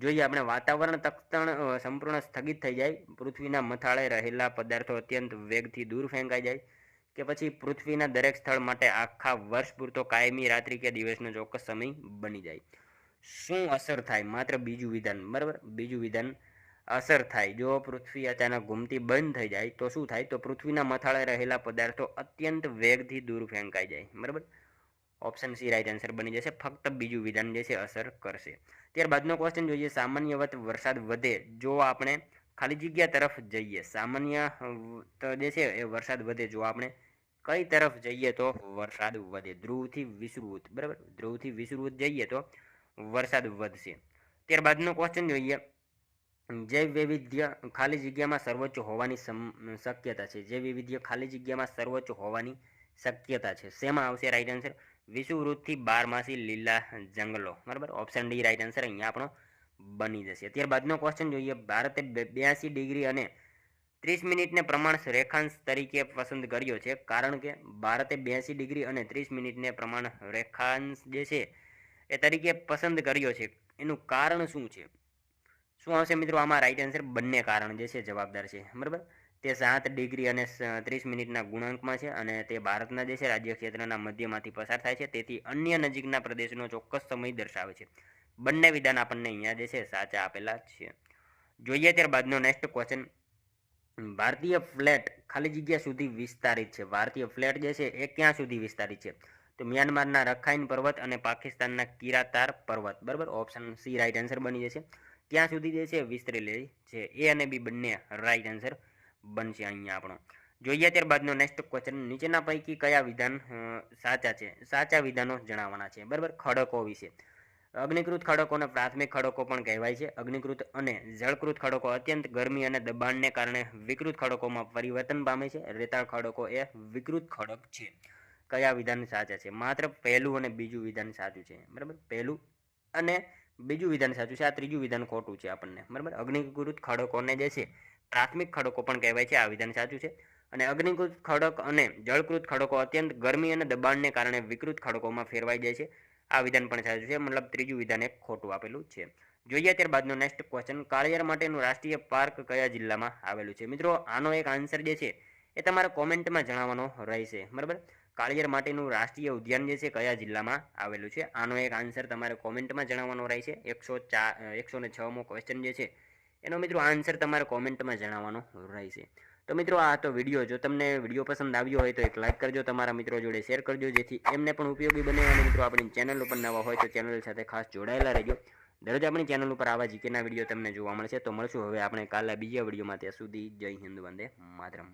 જોઈએ આપણે વાતાવરણ તત્ક્ષણ સંપૂર્ણ સ્થગિત થઈ જાય, પૃથ્વીના મથાળે રહેલા પદાર્થો અત્યંત વેગથી દૂર ફેંકાઈ જાય, કે પછી પૃથ્વીના દરેક સ્થળ માટે આખા વર્ષ પૂરતો કાયમી રાત્રિ કે દિવસનો ચોક્કસ સમય બની જાય. શું અસર થાય? માત્ર બીજું વિધાન, બરાબર. બીજું વિધાન અસર થાય જો પૃથ્વી અચાનક ઘૂમતી બંધ થઈ જાય તો શું થાય? તો પૃથ્વીના મથાળે રહેલા પદાર્થો અત્યંત વેગથી દૂર ફેંકાઈ જાય, બરાબર. ઓપ્શન સી રાઈટ આન્સર બની જશે. ફક્ત બીજું વિધાન જે છે અસર કરશે. ત્યારબાદનો ક્વેશ્ચન જોઈએ. સામાન્ય વત વરસાદ વધે જો આપણે ખાલી જગ્યા તરફ જઈએ. સામાન્ય જે છે એ વરસાદ વધે જો આપણે કઈ તરફ જઈએ તો વરસાદ વધે? ધ્રુવથી વિષુવવૃત્ત, બરાબર. ધ્રુવથી વિષુવવૃત્ત જઈએ તો વરસાદ વધશે. ત્યારબાદનો ક્વેશ્ચન જોઈએ. જૈવ વૈવિધ્ય ખાલી જગ્યામાં સર્વોચ્ચ હોવાની શક્યતા છે. જૈવ વૈવિધ્ય ખાલી જગ્યામાં સર્વોચ્ચ હોવાની શક્યતા છે. શેમાં આવશે રાઈટ આન્સર? વિષુવવૃત્તથી બારમાસી લીલા જંગલો, બરાબર. ઓપ્શન ડી રાઈટ આન્સર અહીંયા આપણો બની જશે. ત્યારબાદનો ક્વેશ્ચન જોઈએ. ભારતે 82 ડિગ્રી અને 30 મિનિટને પ્રમાણ રેખાંશ તરીકે પસંદ કર્યો છે, કારણ કે ભારતે 82 ડિગ્રી અને 30 મિનિટને પ્રમાણ રેખાંશ જે છે એ તરીકે પસંદ કર્યો છે. એનું કારણ શું છે? શું આવશે મિત્રો આમાં રાઈટ આન્સર? બંને કારણ જે છે જવાબદાર છે, બરાબર. તે 7 ડિગ્રી અને 30 મિનિટના ગુણાંકમાં છે અને તે ભારતના જે છે રાજ્ય ક્ષેત્રના મધ્યમાંથી પસાર થાય છે, તેથી અન્ય નજીકના પ્રદેશનો ચોક્કસ સમય દર્શાવે છે. બંને વિધાન આપણને અહીંયા જે છે સાચા આપેલા છે. જોઈએ ત્યારબાદનો નેક્સ્ટ ક્વેશ્ચન. ભારતીય ફ્લેટ ખાલી જગ્યા સુધી વિસ્તારિત છે. ભારતીય ફ્લેટ જે છે એ ક્યાં સુધી વિસ્તારિત છે? તો મ્યાનમારના રખાઈન પર્વત અને પાકિસ્તાનના કિરાતાર પર્વત, બરાબર. ઓપ્શન સી રાઈટ આન્સર બની જશે. ત્યાં સુધી જે છે વિસ્તરેલી છે. એ અને બી બંને રાઈટ આન્સર બનશે અહીંયા આપણો. જોઈએ ત્યારબાદનો નેક્સ્ટ ક્વેશ્ચન. નીચેના પૈકી કયા વિધાન સાચા છે? સાચા વિધાનો જણાવવાના છે, બરાબર. ખડકો વિશે. અગ્નિકૃત ખડકોને પ્રાથમિક ખડકો પણ કહેવાય છે. અગ્નિકૃત અને જળકૃત ખડકો અત્યંત ગરમી અને દબાણને કારણે વિકૃત ખડકોમાં પરિવર્તન પામે છે. રેતાળ ખડકો એ વિકૃત ખડક છે. કયા વિધાન સાચા છે? માત્ર પહેલું અને બીજું વિધાન સાચું છે, બરાબર. પહેલું અને બીજું વિધાન સાચું છે. આ ત્રીજું વિધાન ખોટું છે આપણને, બરાબર. અગ્નિકૃત ખડકોને જે છે પ્રાથમિક ખડકો પણ કહેવાય છે. આ વિધાન સાચું છે. અને અગ્નિકૃત ખડક અને જળકૃત ખડકો અત્યંત ગરમી અને દબાણને કારણે વિકૃત ખડકોમાં ફેરવાઈ જાય છે. આ વિધાન પણ સાચું છે, મતલબ ત્રીજું વિધાન એક ખોટું આપેલું છે. જોઈએ ત્યારબાદનો નેક્સ્ટ ક્વેશ્ચન. કાળિયાર માટેનું રાષ્ટ્રીય પાર્ક કયા જિલ્લામાં આવેલું છે? મિત્રો આનો એક આન્સર જે છે એ તમારે કોમેન્ટમાં જણાવવાનો રહેશે, બરાબર. કાળિયાર માટેનું રાષ્ટ્રીય ઉદ્યાન જે છે કયા જિલ્લામાં આવેલું છે? આનો એક આન્સર તમારે કોમેન્ટમાં જણાવવાનો રહેશે. 106મો ક્વેશ્ચન જે છે એનો મિત્રો આન્સર તમારે કોમેન્ટમાં જણાવવાનો રહેશે. તો મિત્રો આ તો વિડીયો, જો તમને વિડીયો પસંદ આવ્યો હોય તો એક લાઇક કરજો, તમારા મિત્રો જોડે શેર કરજો, જેથી એમને પણ ઉપયોગી બને. અને મિત્રો આપણી ચેનલ ઉપર નવા હોય તો ચેનલ સાથે ખાસ જોડાયેલા રહેજો. દરરોજ આપણી ચેનલ ઉપર આવા જીકેના વિડીયો તમને જોવા મળશે. તો મળશું હવે આપણે કાલે બીજા વિડીયોમાં. ત્યાં સુધી જય હિન્દ, વંદે માતરમ.